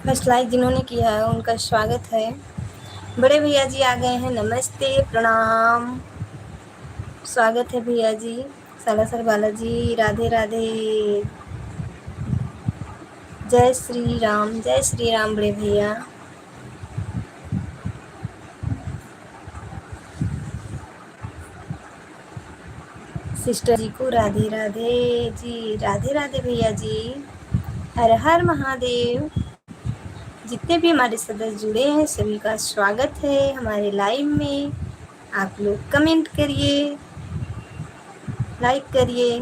First like जिन्होंने किया है उनका स्वागत है। बड़े भैया जी आ गए हैं, नमस्ते प्रणाम, स्वागत है भैया जी। सालासर बालाजी, राधे राधे, जय श्री राम बड़े भैया। सिस्टर जी को राधे राधे जी, राधे राधे भैया जी, हर हर महादेव। जितने भी हमारे सदस्य जुड़े हैं सभी का स्वागत है हमारे लाइव में। आप लोग कमेंट करिए, लाइक करिए।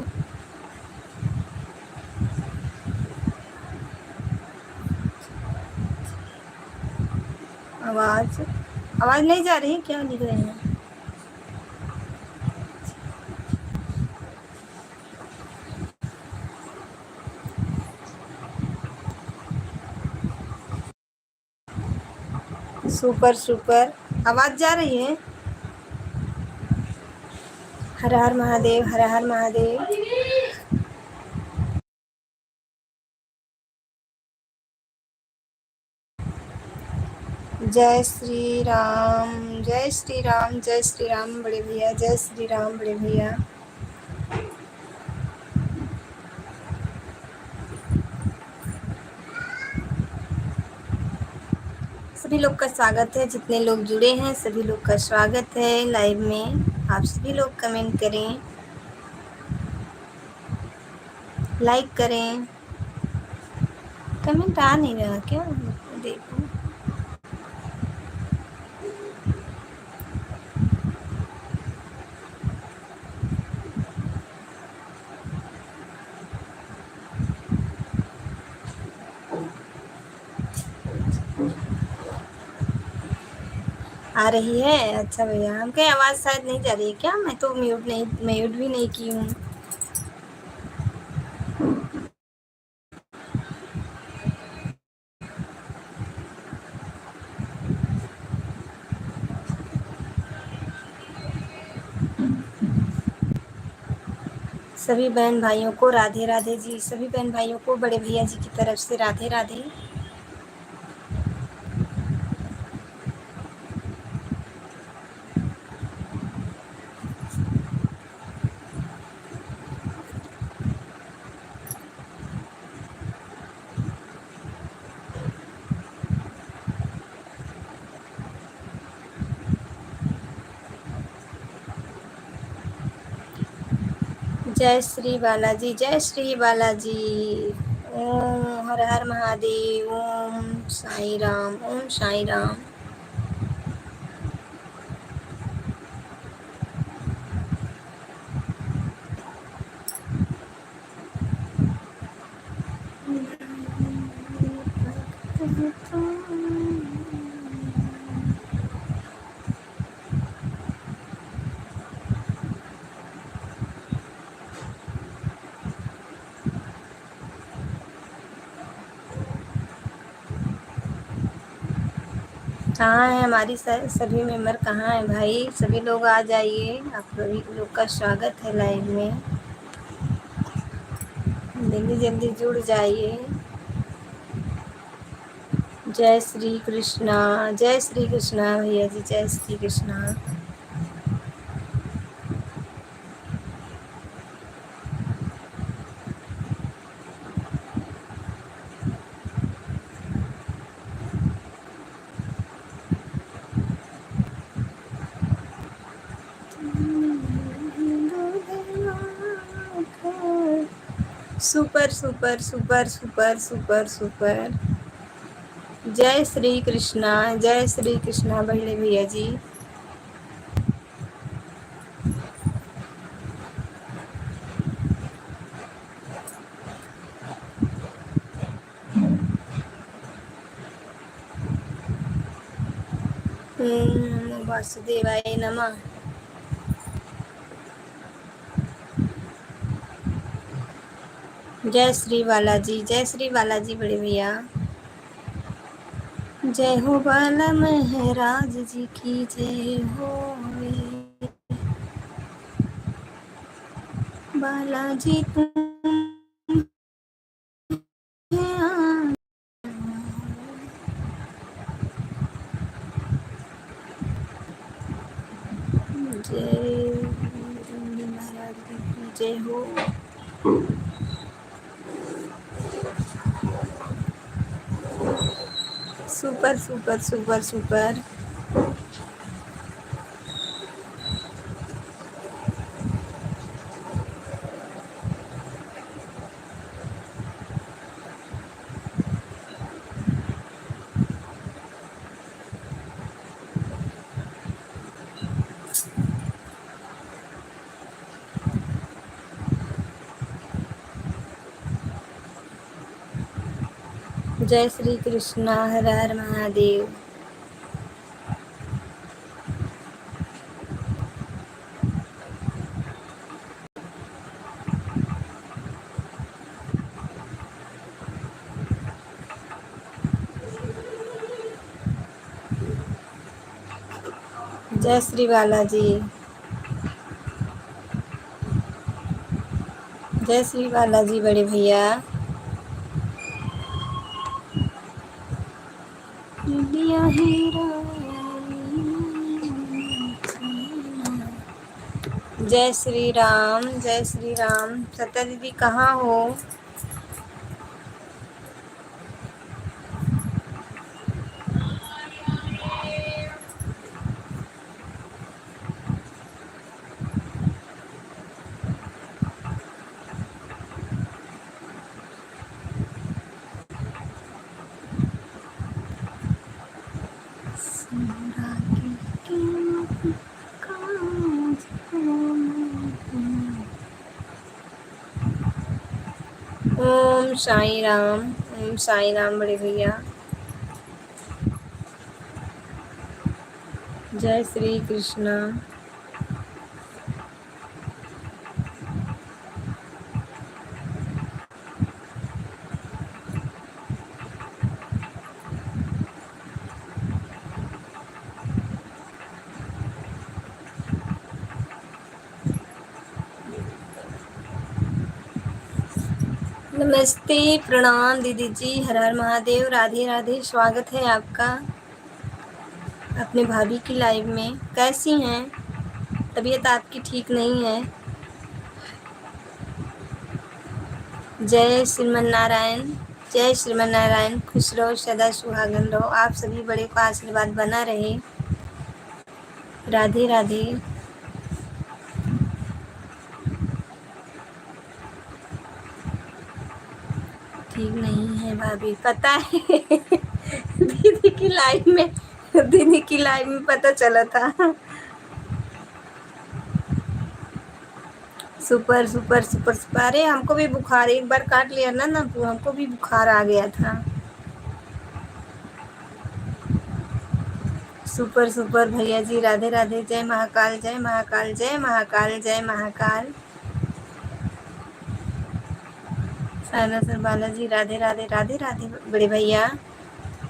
आवाज आवाज नहीं जा रही है, क्या लिख रहे हैं? सुपर सुपर, आवाज जा रही है। हर हर महादेव, हर हर महादेव। जय श्री राम, जय श्री राम, जय श्री राम बड़े भैया, जय श्री राम बड़े भैया। सभी लोग का स्वागत है, जितने लोग जुड़े हैं सभी लोग का स्वागत है लाइव में। आप सभी लोग कमेंट करें, लाइक करें। कमेंट आ नहीं रहा क्या? देखो, आ रही है। अच्छा भैया, हम कहीं आवाज़ शायद नहीं जा रही है क्या? मैं तो म्यूट भी नहीं की हूँ। सभी बहन भाइयों को राधे राधे जी, सभी बहन भाइयों को बड़े भैया जी की तरफ से राधे राधे। जय श्री बालाजी, जय श्री बालाजी। ओम हर हर महादेव, ओम साई राम, ओम साई राम। कहाँ है हमारी सभी मेंबर, कहाँ है भाई? सभी लोग आ जाइए, आप सभी लोग का स्वागत है लाइव में। जल्दी जल्दी जुड़ जाइए। जय श्री कृष्णा, जय श्री कृष्णा भैया जी, जय Shri Krishna. Super super super super super super. जय श्री कृष्णा, जय श्री कृष्णा बड़े भैया जी। वासुदेवाय नमः। जय श्री बालाजी, जय श्री बालाजी बड़े भैया। जय हो बाला महाराज जी की जय हो। बालाजी तुम जय हो। Super super super super. जय श्री कृष्णा। हर हर महादेव। जय श्री बालाजी। जय श्री बालाजी बड़े भैया। जय श्री राम। जय श्री राम। सत्या दीदी कहाँ हो? ओम साई राम। ओम साई राम बड़े भैया। जय श्री कृष्णा। नमस्ते, प्रणाम दीदी जी। हर हर महादेव। राधे राधे। स्वागत है आपका अपने भाभी की लाइव में। कैसी हैं? तबीयत आपकी ठीक नहीं है? जय श्रीमन नारायण। जय श्रीमन नारायण। खुश रहो, सदा सुहागन रहो। आप सभी बड़े का आशीर्वाद बना रहे। राधे राधे। ठीक नहीं है भाभी, पता है। दीदी की लाइव में, दीदी की लाइव में पता चला था। Super super super super. अरे हमको भी बुखार एक बार काट लिया ना तो हमको भी बुखार आ गया था। सुपर सुपर भैया जी। राधे राधे। जय महाकाल। जय महाकाल। जय महाकाल। जय महाकाल। साना सर बालाजी। राधे राधे। राधे राधे बड़े भैया।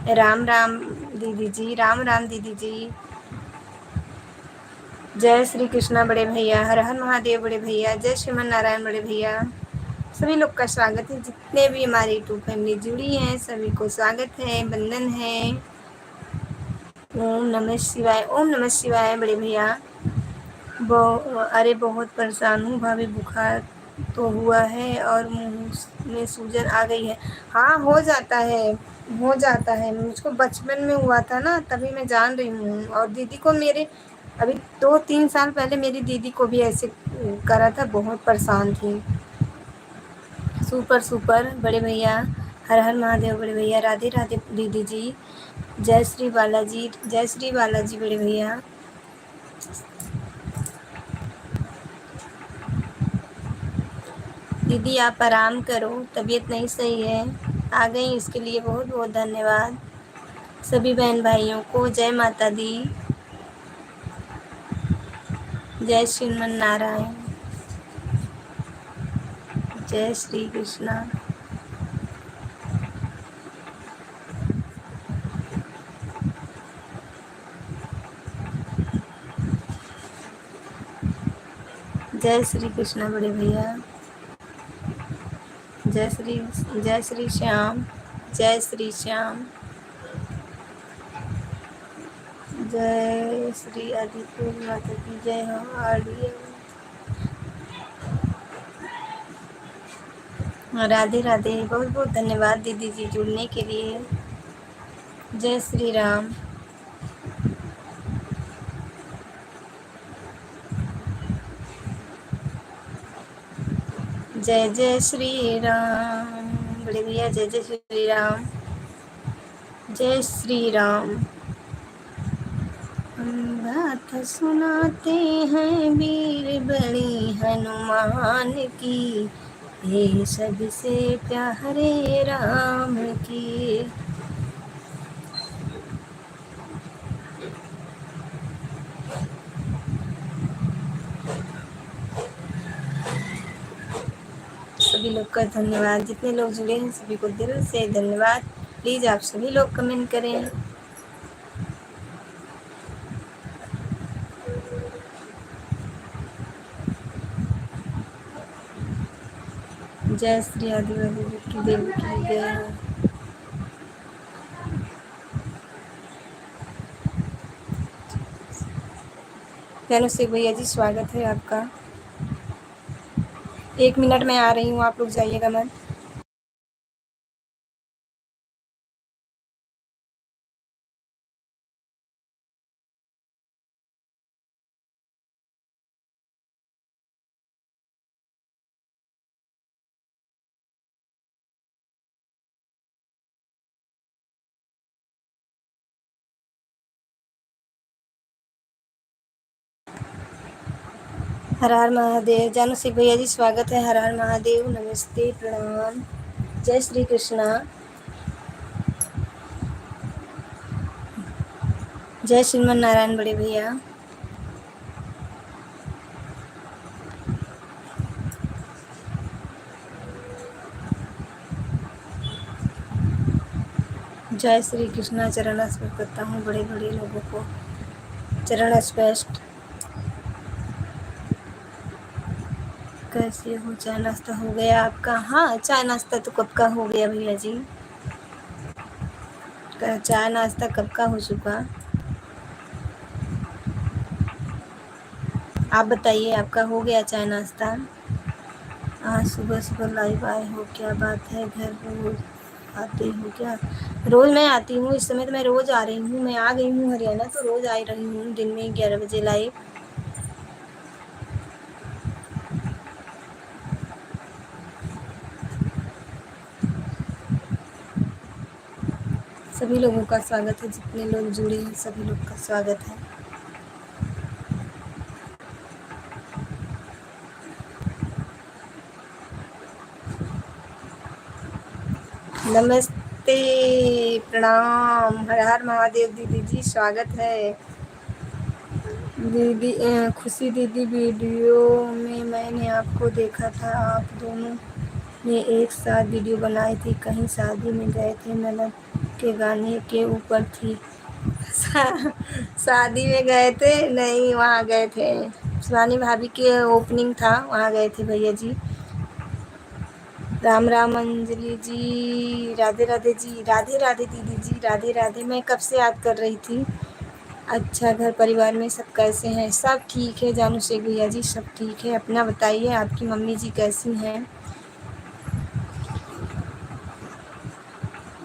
राम राम दीदी जी। राम राम दीदी जी। जय श्री कृष्णा बड़े भैया। हर हर महादेव बड़े भैया। जय श्रीमन नारायण बड़े भैया। सभी लोग का स्वागत है। जितने भी हमारी यूट्यूब फैमिली जुड़ी हैं सभी को स्वागत है, वंदन है। ओम नमः शिवाय। ओम नमः शिवाय बड़े भैया। अरे बहुत परेशान हूँ भाभी, बुखार तो हुआ है और मुंह में सूजन आ गई है। हाँ हो जाता है, हो जाता है। मुझको बचपन में हुआ था ना, तभी मैं जान रही हूँ। और दीदी को मेरे अभी 2-3 साल पहले मेरी दीदी को भी ऐसे करा था, बहुत परेशान थी। सुपर सुपर बड़े भैया। हर हर महादेव बड़े भैया। राधे राधे दीदी जी। जय श्री बालाजी। जय श्री बालाजी बड़े भैया। दीदी आप आराम करो, तबीयत नहीं सही है। आ गई इसके लिए बहुत बहुत धन्यवाद। सभी बहन भाइयों को जय माता दी। जय श्रीमन नारायण। जय श्री कृष्णा। जय श्री कृष्णा बड़े भैया। जय श्री श्याम। जय श्री श्याम। जय श्री आदित्य माता की जय हो। राधे राधे, बहुत बहुत धन्यवाद दीदी जी जुड़ने के लिए। जय श्री राम। जय जय श्री राम। बड़े भैया जय जय श्री राम। जय श्री राम। बात सुनाते हैं वीर बड़ी हनुमान की, ये सबसे प्यारे राम की। सभी लोग का धन्यवाद, जितने लोग जुड़े हैं सभी को दिल से धन्यवाद। प्लीज़ आप सभी लोग कमेंट करें। जय श्री आदिवासी की देवी की जय। धनु से भैया जी स्वागत है आपका। 1 मिनट में आ रही हूँ, आप लोग जाइएगा मत। हर हर महादेव। जानू सिंह भैया जी स्वागत है। हर हर महादेव, नमस्ते, प्रणाम, जय श्री कृष्णा। जय श्रीमन नारायण बड़े भैया। जय श्री कृष्णा। चरण स्पर्श करता हूँ बड़े बड़े लोगों को, चरण स्पर्श। कैसे हो? चाय नाश्ता हो गया आपका? हाँ, चाय नाश्ता तो कब का हो गया भैया जी। चाय नाश्ता कब का हो चुका? आप बताइए, आपका हो गया चाय नाश्ता? आज सुबह सुबह लाइव आए हो, क्या बात है? घर रोज आती हो क्या? रोज मैं आती हूँ, इस समय तो मैं रोज आ रही हूँ। मैं आ गई हूँ हरियाणा, तो रोज आ रही हूँ दिन में 11 बजे लाइव। सभी लोगों का स्वागत है, जितने लोग जुड़े हैं सभी लोग का स्वागत है। नमस्ते, प्रणाम, हर हर महादेव दीदी जी स्वागत है। दीदी खुशी दीदी, वीडियो में मैंने आपको देखा था, आप दोनों ने एक साथ वीडियो बनाई थी, कहीं शादी में गए थे, ननद के गाने के ऊपर थी। शादी में गए थे? नहीं, वहाँ गए थे, शिवानी भाभी के ओपनिंग था, वहाँ गए थे भैया जी। राम राम अंजलि जी, राधे राधे जी, राधे राधे दीदी जी, राधे राधे। मैं कब से याद कर रही थी। अच्छा, घर परिवार में सब कैसे हैं? सब ठीक है जानू शेख भैया जी, सब ठीक है। अपना बताइए, आपकी मम्मी जी कैसी हैं?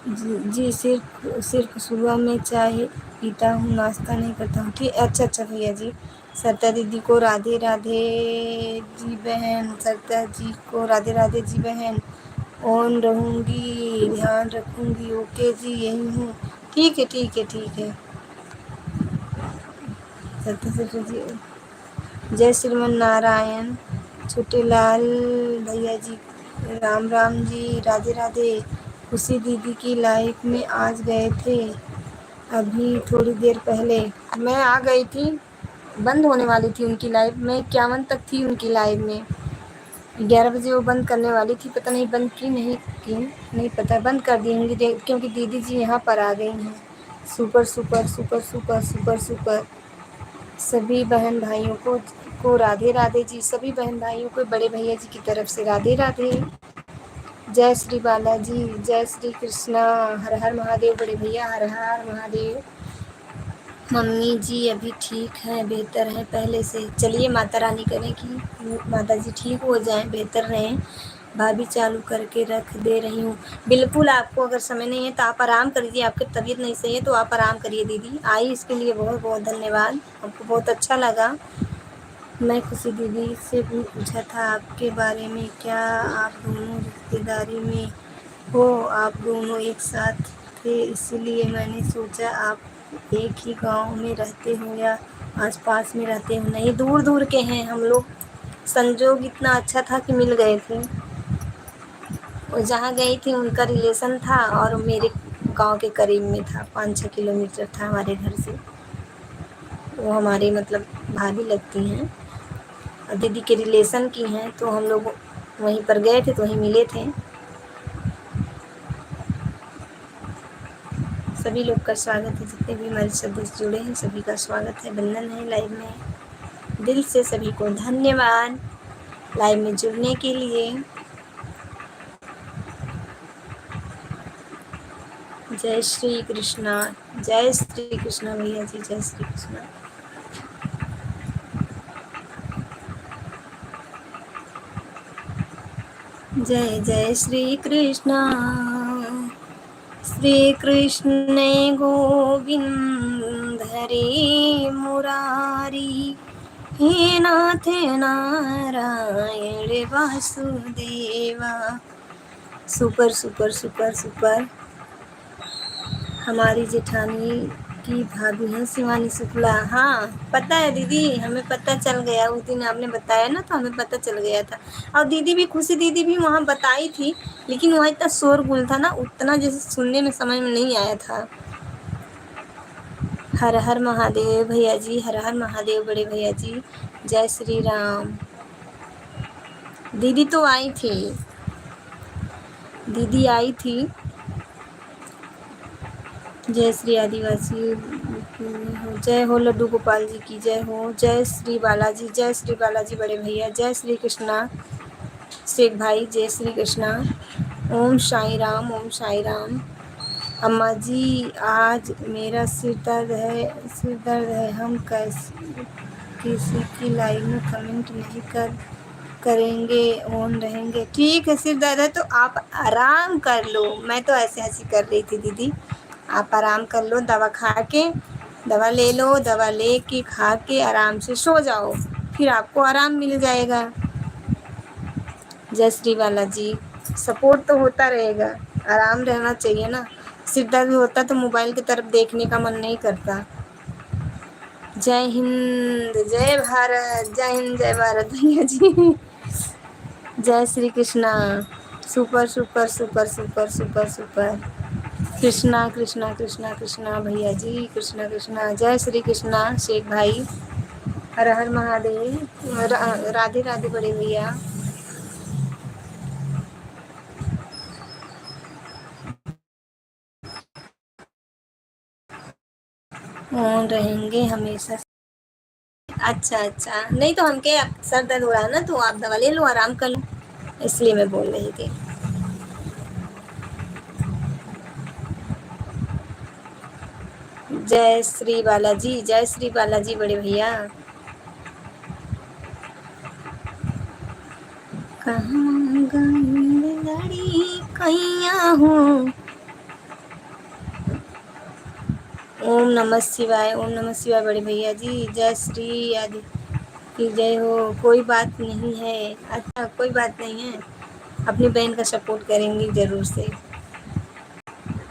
जी सिर्फ सिर्फ सुबह में चाय पीता हूँ, नाश्ता नहीं करता हूँ। ठीक, अच्छा अच्छा भैया जी। सरिता दीदी को राधे राधे जी बहन, सरिता जी को राधे राधे जी बहन। ऑन रहूँगी, ध्यान रखूँगी। ओके जी, यही हूँ। ठीक है ठीक है ठीक है। सरिता जी, जय श्रीमन नारायण। छोटे लाल भैया जी राम राम जी, राधे राधे। खुशी दीदी की लाइफ में आज गए थे, अभी थोड़ी देर पहले मैं आ गई थी। बंद होने वाली थी उनकी लाइव, मैं 51 तक थी उनकी लाइव में। 11 बजे वो बंद करने वाली थी, पता नहीं बंद की नहीं की, नहीं पता, बंद कर दी होंगी क्योंकि दीदी जी यहाँ पर आ गई हैं। Super super super super super super. सभी बहन भाइयों को राधे राधे जी, सभी बहन भाइयों को बड़े भैया जी की तरफ से राधे राधे। जय श्री बालाजी, जय श्री कृष्णा। हर हर महादेव बड़े भैया, हर हर महादेव। मम्मी जी अभी ठीक हैं, बेहतर हैं पहले से। चलिए माता रानी करें कि माता जी ठीक हो जाएं, बेहतर रहें। भाभी चालू करके रख दे रही हूँ। बिल्कुल, आपको अगर समय नहीं है तो आप आराम करिए, आपकी तबीयत नहीं सही है तो आप आराम करिए दीदी। आई इसके लिए बहुत बहुत धन्यवाद, हमको बहुत अच्छा लगा। मैं खुशी दीदी से भी पूछा था आपके बारे में, क्या आप दोनों रिश्तेदारी में हो? आप दोनों एक साथ थे इसीलिए मैंने सोचा आप एक ही गांव में रहते हो या आसपास में रहते हो। नहीं, दूर दूर के हैं हम लोग। संजोग इतना अच्छा था कि मिल गए थे। और जहाँ गई थी उनका रिलेशन था और मेरे गांव के करीब में था, 5-6 किलोमीटर था हमारे घर से। वो हमारी मतलब भाभी लगती हैं और दीदी के रिलेशन की हैं, तो हम लोग वहीं पर गए थे तो वहीं मिले थे। सभी लोग का स्वागत है, जितने भी हमारे सदस्य जुड़े हैं सभी का स्वागत है, वंदन है लाइव में। दिल से सभी को धन्यवाद लाइव में जुड़ने के लिए। जय श्री कृष्णा, जय श्री कृष्णा भैया जी, जय श्री कृष्णा। जय जय श्री कृष्णा, श्री कृष्ण गोविंद हरे मुरारी, हे नाथ Narayan Vasudeva. Super super super super. हमारी जेठानी की भाभी हैं शिवानी शुक्ला। हाँ पता है दीदी, हमें पता चल गया, उस दिन आपने बताया ना तो हमें पता चल गया था। और दीदी भी, खुशी दीदी भी वहाँ बताई थी, लेकिन वहाँ इतना शोरगुल था ना, उतना जैसे सुनने में समझ में नहीं आया था। हर हर महादेव भैया जी, हर हर महादेव बड़े भैया जी, जय श्री राम। दीदी तो आई थी, दीदी आई थी। जय श्री आदिवासी, जय हो लड्डू गोपाल जी की जय हो। जय श्री बालाजी, जय श्री बालाजी बड़े भैया, जय श्री कृष्णा शेख भाई, जय श्री कृष्णा। ओम साई राम, ओम साई राम। अम्मा जी आज मेरा सिर दर्द है, सिर दर्द है, हम कैसे किसी की लाइव में कमेंट नहीं करेंगे, ऑन रहेंगे। ठीक है, सिर दर्द है तो आप आराम कर लो। मैं तो ऐसे हंसी कर रही थी दीदी, आप आराम कर लो, दवा खा के, दवा ले लो, दवा ले के खा के आराम से सो जाओ, फिर आपको आराम मिल जाएगा। जय श्री बालाजी। सपोर्ट तो होता रहेगा, आराम रहना चाहिए ना। सिर दर्द होता तो मोबाइल की तरफ देखने का मन नहीं करता। जय हिंद, जय भारत, जय हिंद, जय भारत भैया जी। जय Shri Krishna. Super super super super super super. Krishna Krishna Krishna Krishna भैया जी, कृष्णा कृष्णा। जय श्री कृष्णा शेख भाई, हर हर महादेव। राधे राधे बड़े भैया। ऑन रहेंगे हमेशा। अच्छा अच्छा, नहीं तो हम के सर दर्द हो रहा है ना तो आप दवा ले लो, आराम कर लो, इसलिए मैं बोल रही थी। जय श्री बालाजी, जय श्री बालाजी बड़े भैया। कहाँ गई लड़ी कैया हूँ। ओम नमः शिवाय, ओम नमः शिवाय बड़े भैया जी। जय श्री आदि की जय हो। कोई बात नहीं है, अच्छा कोई बात नहीं है, अपनी बहन का सपोर्ट करेंगी जरूर से।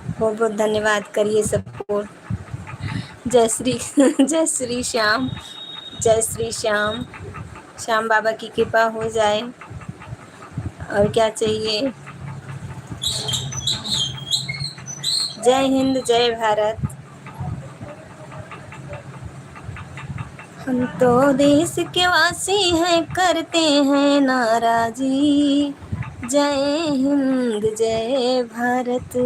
बहुत बहुत धन्यवाद, करिए सपोर्ट। जय श्री जय श्री श्याम, जय श्री श्याम। श्याम बाबा की कृपा हो जाए और क्या चाहिए। जय हिंद, जय भारत। हम तो देश के वासी हैं, करते हैं नाराजी। जय हिंद, जय भारत।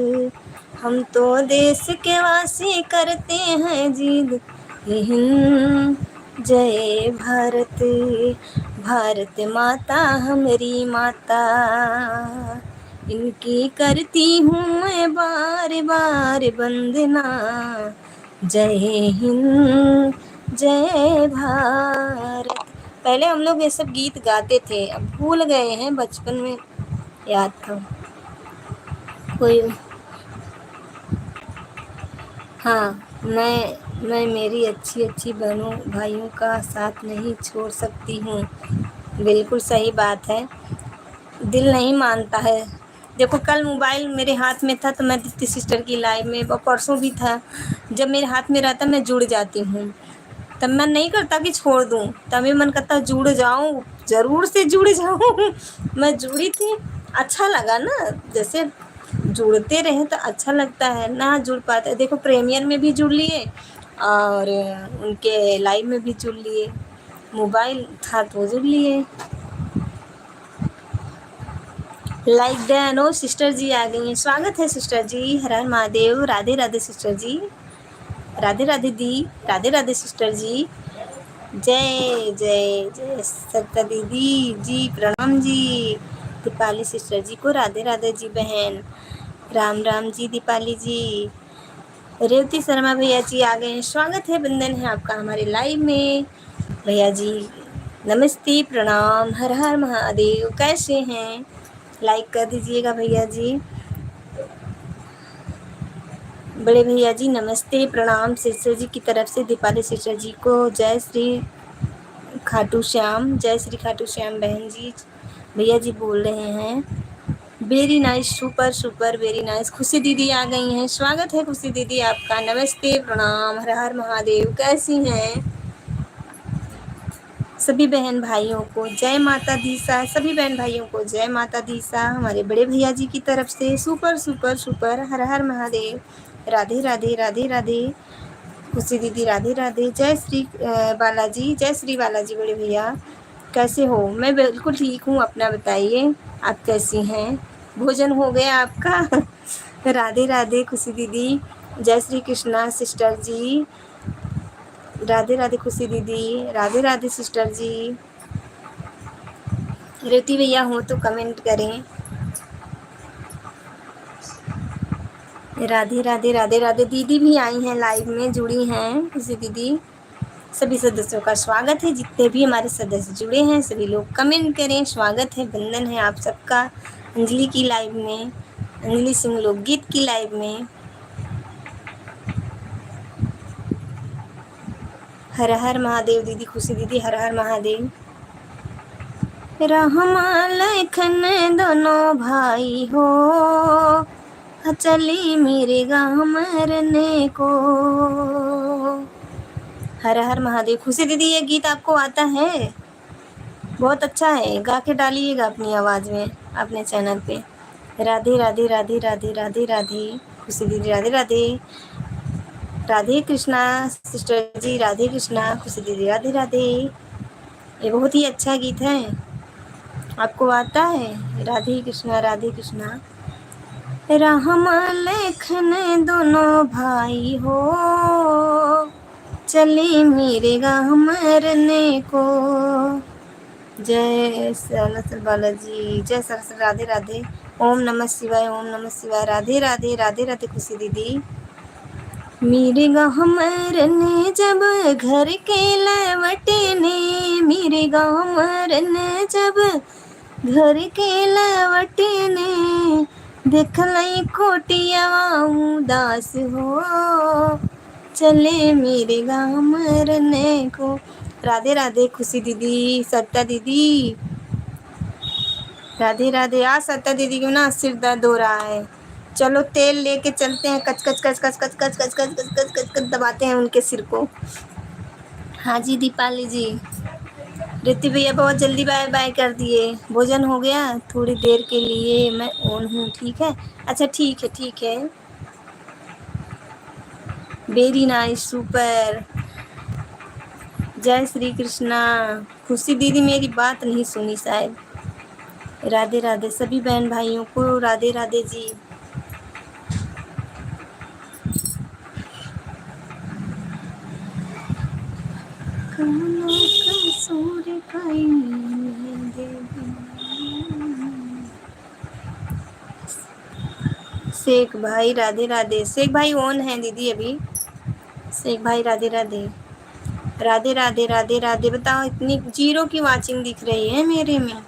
हम तो देश के वासी करते हैं जिद, हिंद जय भारत। भारत माता हमारी माता, इनकी करती हूँ मैं बार बार वंदना। जय हिंद जय भारत। पहले हम लोग ये सब गीत गाते थे, अब भूल गए हैं, बचपन में याद था कोई। हाँ, मैं मेरी अच्छी अच्छी बहनों भाइयों का साथ नहीं छोड़ सकती हूँ। बिल्कुल सही बात है, दिल नहीं मानता है। देखो कल मोबाइल मेरे हाथ में था तो मैं दीप्ति सिस्टर की लाइव में, और परसों भी था, जब मेरे हाथ में रहता मैं जुड़ जाती हूँ। तब मन नहीं करता कि छोड़ दूँ, तभी मन करता जुड़ जाऊँ, ज़रूर से जुड़ जाऊँ। मैं जुड़ी थी, अच्छा लगा ना, जैसे जुड़ते रहे तो अच्छा लगता है ना। जुड़ पाते, देखो प्रीमियर में भी जुड़ लिए और उनके लाइव में भी जुड़ लिए, मोबाइल था तो जुड़ लिए। Like done. ओ सिस्टर जी आ गई हैं, स्वागत है सिस्टर जी, हर हर महादेव। राधे राधे सिस्टर जी, राधे राधे दी, राधे राधे सिस्टर जी। जय जय जय सत्ता दीदी जी, प्रणाम जी। दीपाली सिस्टर जी को राधे राधे जी बहन, राम राम जी दीपाली जी। रेवती शर्मा भैया जी आ गए हैं, स्वागत है, बंदन है आपका हमारे लाइव में। भैया जी नमस्ते प्रणाम, हर हर महादेव, कैसे हैं? लाइक कर दीजिएगा भैया जी। बड़े भैया जी नमस्ते प्रणाम सिस्टर जी की तरफ से दीपाली सिस्टर जी को। जय श्री खाटू श्याम, जय श्री खाटू श्याम बहन जी। भैया जी बोल रहे हैं very nice, super super, very nice. खुशी दीदी आ गई हैं, स्वागत है खुशी दीदी आपका, नमस्ते प्रणाम, हर हर महादेव, कैसी हैं? सभी बहन भाइयों को जय माता दी सा, सभी बहन भाइयों को जय माता दी सा। हमारे बड़े भैया जी की तरफ से सुपर सुपर सुपर, हर हर महादेव, राधे राधे राधे राधे। खुशी दीदी राधे राधे। जय श्री बालाजी, जय श्री बालाजी। बड़े भैया कैसे हो? मैं बिल्कुल ठीक हूँ, अपना बताइए आप कैसी हैं? भोजन हो गया आपका? राधे राधे खुशी दीदी, जय श्री कृष्णा सिस्टर जी, राधे राधे खुशी दीदी, राधे राधे सिस्टर जी। रेवती भैया हो तो कमेंट करें। राधे राधे राधे राधे। दीदी भी आई हैं लाइव में, जुड़ी हैं खुशी दीदी। सभी सदस्यों का स्वागत है, जितने भी हमारे सदस्य जुड़े हैं सभी लोग कमेंट करें, स्वागत है, वंदन है आप सबका अंजलि की लाइव में, अंजलि सिंह लोकगीत की लाइव में। हर हर महादेव दीदी, खुशी दीदी हर हर महादेव। रहमा लखन दोनों भाई हो, चली मेरे गाँव मरने को। हर हर महादेव। खुशी दीदी ये गीत आपको आता है? बहुत अच्छा है, गा के डालिएगा अपनी आवाज़ में अपने चैनल पे। राधे राधे राधे राधे राधे राधे। खुशी दीदी राधे राधे, राधे कृष्णा सिस्टर जी, राधे कृष्णा। खुशी दीदी राधे राधे। ये बहुत ही अच्छा गीत है, आपको आता है? राधे कृष्णा राधे कृष्णा। राम लखन दोनों भाई हो, चले मेरे गाँव मरने को। जय सरस्वती बालाजी, जय सरस्वती, राधे राधे। ओम नमः शिवाय, ओम नमः शिवाय, राधे राधे राधे राधे। खुशी दीदी मेरे गाँव मरने जब घर के लवटने, मेरे गाँव मरने जब घर के लवटने, देख लई कोटियावा उदास हो, चले मेरे गाँव मरने को। राधे राधे खुशी दीदी, सत्ता दीदी राधे राधे। आज सत्ता दीदी क्यों ना सिर दर्द हो रहा है, चलो तेल लेके चलते हैं, कच कच कच कच कच कच कच कच कच कच कच कच दबाते हैं उनके सिर को। हाँ जी दीपाली जी। रिति भैया बहुत जल्दी बाय बाय कर दिए। भोजन हो गया? थोड़ी देर के लिए मैं ऑन हूँ, ठीक है? अच्छा ठीक है ठीक है, वेरी नाइस, सुपर। जय श्री कृष्णा। खुशी दीदी मेरी बात नहीं सुनी शायद। राधे राधे सभी बहन भाइयों को, राधे राधे जी। शेख भाई राधे राधे। शेख भाई ऑन है दीदी अभी, एक भाई राधे राधे। राधे राधे राधे राधे। बताओ इतनी जीरो की वाचिंग दिख रही है मेरे में,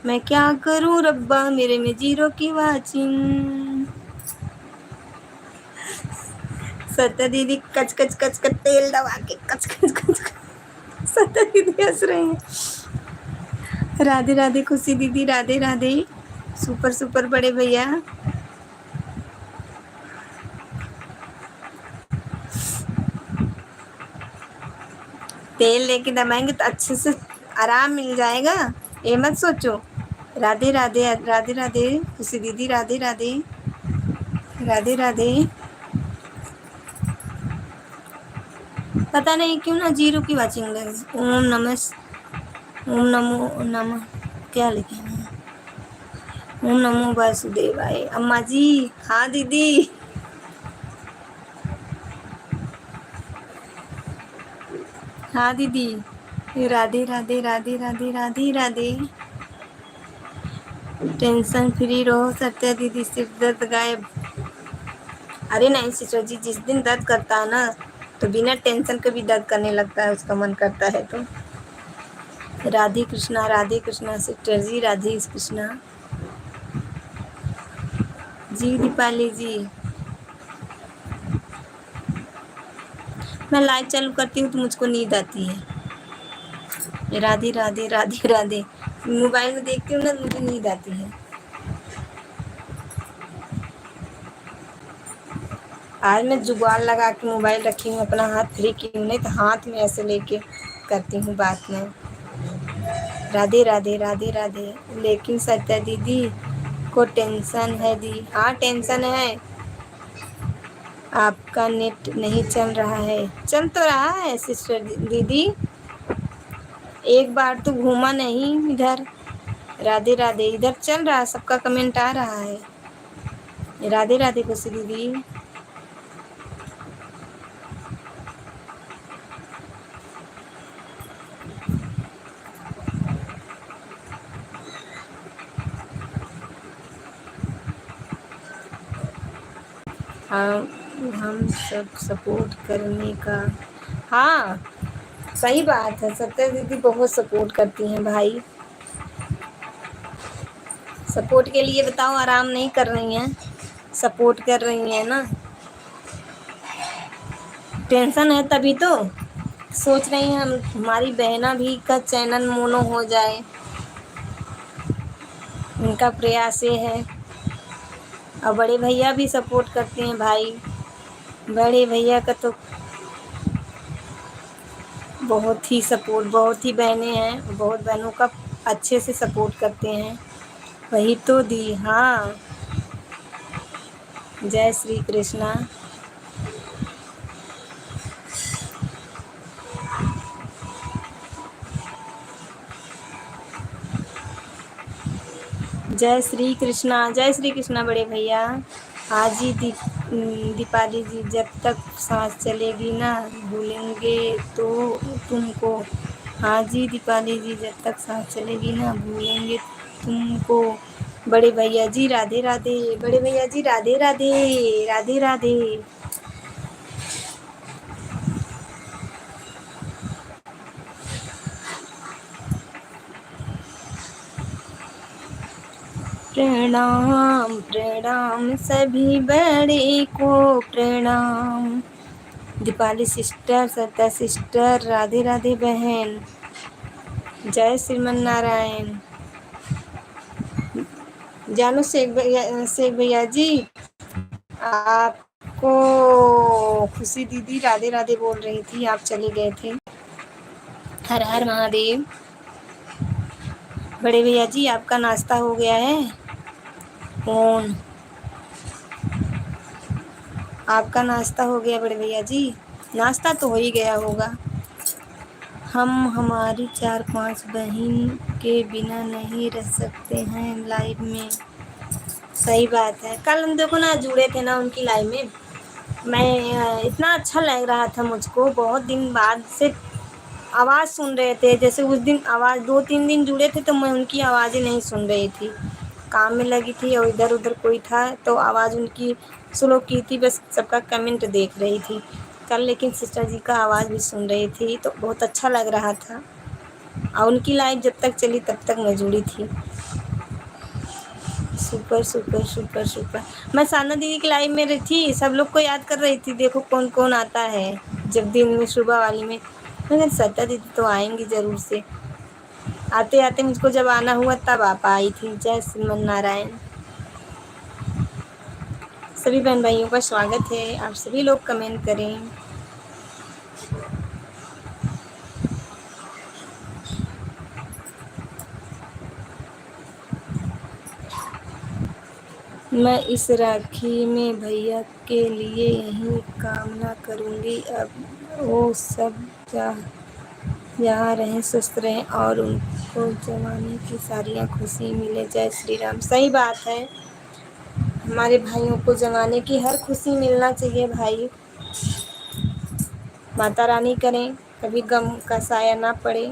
मैं क्या करूं रब्बा, मेरे में जीरो की वाचिंग। सत्या दीदी कच कच कच कच तेल दबा के कच कच कच कच। सत्या दीदी हंस रहे हैं। राधे राधे खुशी दीदी राधे राधे। सुपर सुपर बड़े भैया। तेल लेके दबाएंगे तो अच्छे से आराम मिल जाएगा, ये मत सोचो। राधे राधे राधे राधे खुशी दीदी राधे राधे। राधे राधे। पता नहीं क्यों ना जीरो की वाचिंग लग। ओम नमो नमः क्या लिखे हैं? ओम नमो वासुदेवाय। अम्मा जी। हाँ दीदी। हाँ दीदी। राधे राधे राधे राधे राधे राधे। टेंशन फ्री रहो सत्या दीदी, सिर्फ दर्द गायब। अरे नहीं सिस्टर जी, जिस दिन दर्द करता है ना तो बिना टेंशन के भी दर्द करने लगता है, उसका मन करता है तो। राधे कृष्णा सिस्टर जी, राधे कृष्णा जी। दीपाली जी। मैं लाइव चालू करती हूँ तो मुझको नींद आती है। राधे राधे राधे राधे। मोबाइल में देखती हूँ ना तो मुझे नींद आती है। आज मैं जुगाड़ लगा के मोबाइल रखी हूँ, अपना हाथ फ्री की हूँ, नहीं तो हाथ में ऐसे लेके करती हूँ बात में। राधे राधे राधे राधे। लेकिन सत्या दीदी को टेंशन है दी। हाँ टेंशन है, आपका नेट नहीं चल रहा है। चल तो रहा है सिस्टर दीदी, एक बार तो घूमा नहीं इधर। राधे राधे। इधर चल रहा है, सबका कमेंट आ रहा है। राधे राधे खुशी दीदी। हम सब सपोर्ट करने का। हाँ सही बात है, सत्या दीदी बहुत सपोर्ट करती हैं भाई। सपोर्ट के लिए बताओ आराम नहीं कर रही हैं, सपोर्ट कर रही हैं ना। टेंशन है तभी तो सोच रही हैं हम हमारी बहना भी का चैनल मोनो हो जाए, उनका प्रयास ये है। और बड़े भैया भी सपोर्ट करते हैं भाई। बड़े भैया का तो बहुत ही सपोर्ट, बहुत ही बहनें हैं, बहुत बहनों का अच्छे से सपोर्ट करते हैं। वही तो दी। हाँ जय श्री कृष्णा। जय श्री कृष्णा बड़े भैया। हाँ जी दीपाली जी, जब तक सांस चलेगी ना भूलेंगे तो तुमको। हाँ जी दीपाली जी, जब तक सांस चलेगी ना भूलेंगे तुमको। बड़े भैया जी राधे राधे। बड़े भैया जी राधे राधे। राधे राधे। प्रणाम प्रणाम सभी बड़े को प्रणाम। दीपाली सिस्टर, सत्या सिस्टर, राधे राधे बहन। जय श्रीमन नारायण। जानो शेख भैया जी, आपको खुशी दीदी राधे राधे बोल रही थी, आप चले गए थे। हर हर महादेव। बड़े भैया जी आपका नाश्ता हो गया है? कौन? आपका नाश्ता हो गया बड़े भैया जी? नाश्ता तो हो ही गया होगा। हम हमारी 4-5 बहन के बिना नहीं रह सकते हैं लाइव में। सही बात है, कल हम देखो ना जुड़े थे ना उनकी लाइव में, मैं इतना अच्छा लग रहा था मुझको, बहुत दिन बाद से आवाज़ सुन रहे थे। जैसे उस दिन आवाज़ 2-3 दिन जुड़े थे तो मैं उनकी आवाज़ें नहीं सुन रही थी, काम में लगी थी और इधर उधर कोई था तो आवाज़ उनकी स्लो की थी, बस सबका कमेंट देख रही थी। कल लेकिन सिस्टर जी का आवाज़ भी सुन रही थी तो बहुत अच्छा लग रहा था, और उनकी लाइव जब तक चली तब तक मैं जुड़ी थी। Super super super super. मैं साधना दीदी की लाइव में थी, सब लोग को याद कर रही थी, देखो कौन कौन आता है। जब दिन में सुबह वाली में मैंने सत्ता दीदी तो आएंगी ज़रूर से। आते आते मुझको जब आना हुआ तब आप आई थी। जय श्रीमन नारायण। सभी बहन भाइयों का स्वागत है, आप सभी लोग कमेंट करें। मैं इस राखी में भैया के लिए यही कामना करूँगी, अब वो सब जहाँ रहें स्वस्थ रहें और उनको जमाने की सारियाँ खुशी मिले। जय श्री राम। सही बात है, हमारे भाइयों को जमाने की हर खुशी मिलना चाहिए भाई। माता रानी करें कभी गम का साया ना पड़े।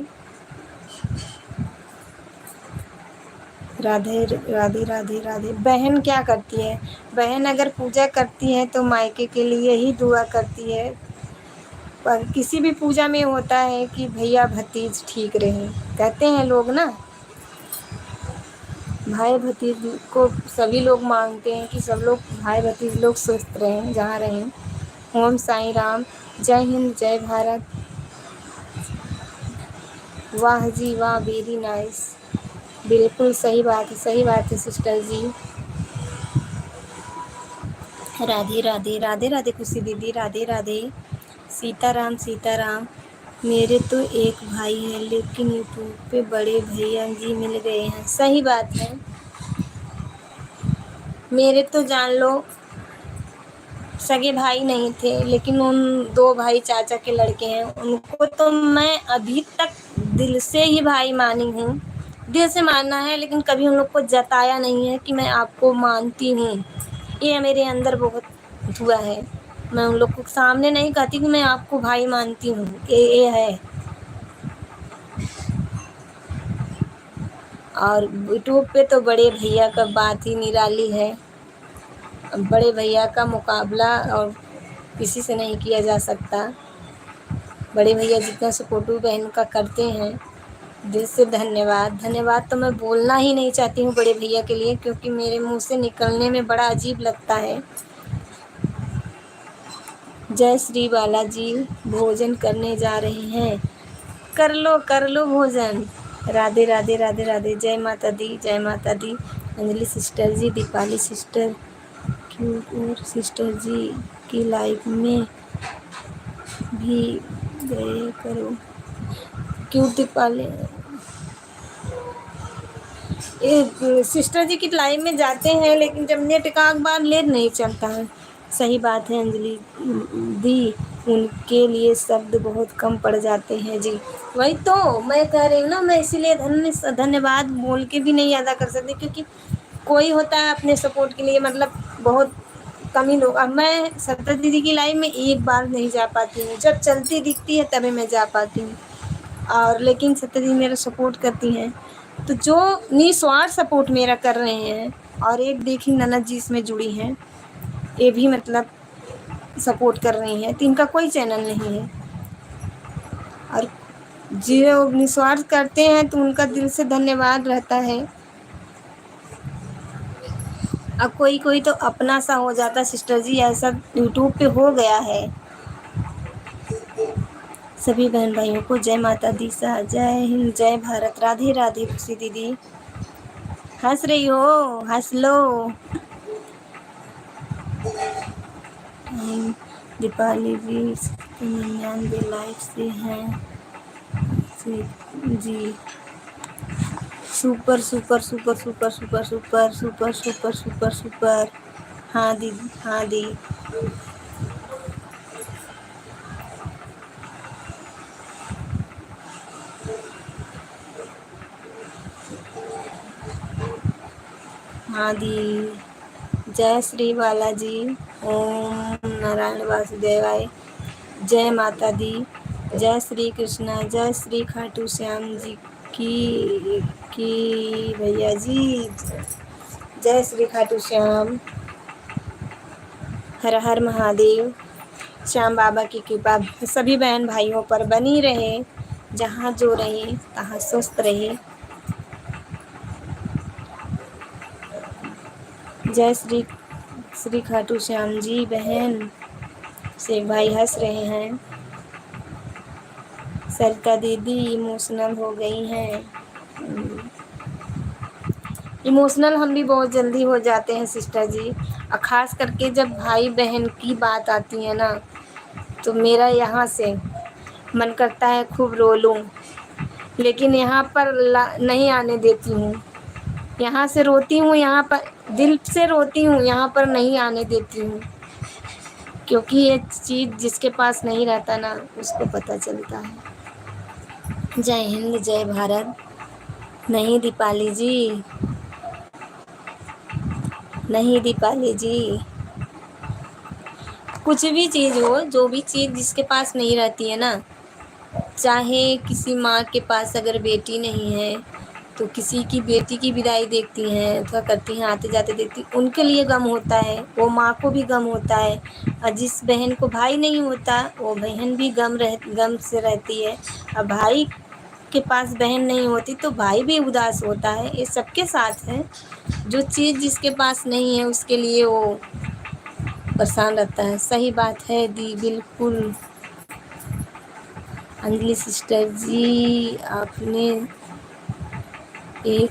राधे राधे राधे राधे। बहन क्या करती है? बहन अगर पूजा करती है तो मायके के लिए ही दुआ करती है, पर किसी भी पूजा में होता है कि भैया भतीज ठीक रहे, कहते हैं लोग ना, भाई भतीज को सभी लोग मांगते हैं कि सब लोग भाई भतीज लोग स्वस्थ रहें जहाँ रहें। ओम साईं राम। जय हिंद, जय भारत। वाह जी वाह, वेरी नाइस। बिल्कुल सही बात है, सही बात है सिस्टर जी। राधे राधे राधे राधे खुशी दीदी, राधे राधे। सीताराम सीताराम। मेरे तो एक भाई है लेकिन यूट्यूब पे बड़े भैया जी मिल गए हैं। सही बात है, मेरे तो जान लो सगे भाई नहीं थे, लेकिन उन दो भाई चाचा के लड़के हैं, उनको तो मैं अभी तक दिल से ही भाई मानी हूँ। दिल से मानना है, लेकिन कभी उन लोग को जताया नहीं है कि मैं आपको मानती हूँ। ये मेरे अंदर बहुत हुआ है। मैं उन लोग को सामने नहीं कहती कि मैं आपको भाई मानती हूँ, ये है। और यूट्यूब पे तो बड़े भैया का बात ही निराली है। बड़े भैया का मुकाबला और किसी से नहीं किया जा सकता। बड़े भैया जितना सपोर्टिव बहन का करते हैं, दिल से धन्यवाद। धन्यवाद तो मैं बोलना ही नहीं चाहती हूँ बड़े भैया के लिए, क्योंकि मेरे मुंह से निकलने में बड़ा अजीब लगता है। जय श्री बालाजी। भोजन करने जा रहे हैं, कर लो भोजन। राधे राधे राधे राधे। जय माता दी, जय माता दी। अंजलि सिस्टर जी, दीपाली सिस्टर की और सिस्टर जी की लाइफ में भी गए करो। क्यों दीपाली? ये सिस्टर जी की लाइव में जाते हैं, लेकिन जब नेट का बार नेट नहीं चलता है। सही बात है अंजलि दी, उनके लिए शब्द बहुत कम पड़ जाते हैं जी। वही तो मैं कह रही हूँ ना, मैं इसीलिए धन्यवाद बोल के भी नहीं अदा कर सकती, क्योंकि कोई होता है अपने सपोर्ट के लिए, मतलब बहुत कम ही लोग। अब मैं सत्ता दीदी की लाइव में एक बार नहीं जा पाती हूँ, जब चलती दिखती है तभी मैं जा पाती हूँ। और लेकिन सत्ता दीदी मेरा सपोर्ट करती हैं, तो जो निस्वार्थ सपोर्ट मेरा कर रहे हैं। और एक देखी ननद जी इसमें जुड़ी हैं, ये भी मतलब सपोर्ट कर रही हैं, तो इनका कोई चैनल नहीं है। और जो निस्वार्थ करते हैं तो उनका दिल से धन्यवाद रहता है। अब कोई कोई तो अपना सा हो जाता सिस्टर जी, ऐसा यूट्यूब पे हो गया है। सभी बहन भाइयों को जय माता दी सा, जय हिंद, जय भारत। राधे राधे खुशी दीदी। हंस रही हो, हंस लो। दीपाली जी 99 लाइफ से हैं जी। Super super super super super super super super super super. हाँ दीदी, हाँ दी। हाँ दी। जय श्री बालाजी। ओम नारायण वासुदेवाय। जय माता दी। जय श्री कृष्णा। जय श्री खाटू श्याम जी की भैया जी। जय श्री खाटू श्याम। हर हर महादेव। श्याम बाबा की कृपा सभी बहन भाइयों पर बनी रहे, जहाँ जो रहे तहाँ स्वस्थ रहे। जय श्री श्री खाटू श्याम जी। बहन शेख भाई हंस रहे हैं। सरिता दीदी इमोशनल हो गई हैं। इमोशनल हम भी बहुत जल्दी हो जाते हैं सिस्टर जी, और ख़ास करके जब भाई बहन की बात आती है ना, तो मेरा यहाँ से मन करता है खूब रो लूँ, लेकिन यहाँ पर नहीं आने देती हूँ। यहाँ से रोती हूँ, यहाँ पर दिल से रोती हूँ, यहाँ पर नहीं आने देती हूँ, क्योंकि ये चीज़ जिसके पास नहीं रहता ना, उसको पता चलता है। जय हिंद, जय भारत। नहीं दीपाली जी, नहीं दीपाली जी, कुछ भी चीज़ हो, जो भी चीज़ जिसके पास नहीं रहती है ना, चाहे किसी माँ के पास अगर बेटी नहीं है, तो किसी की बेटी की विदाई देखती हैं अथवा करती हैं, आते जाते देखती, उनके लिए गम होता है, वो माँ को भी गम होता है। और जिस बहन को भाई नहीं होता, वो बहन भी गम से रहती है। और भाई के पास बहन नहीं होती तो भाई भी उदास होता है। ये सबके साथ है। जो चीज़ जिसके पास नहीं है, उसके लिए वो परेशान रहता है। सही बात है दी, बिल्कुल। अंजलि सिस्टर जी, आपने एक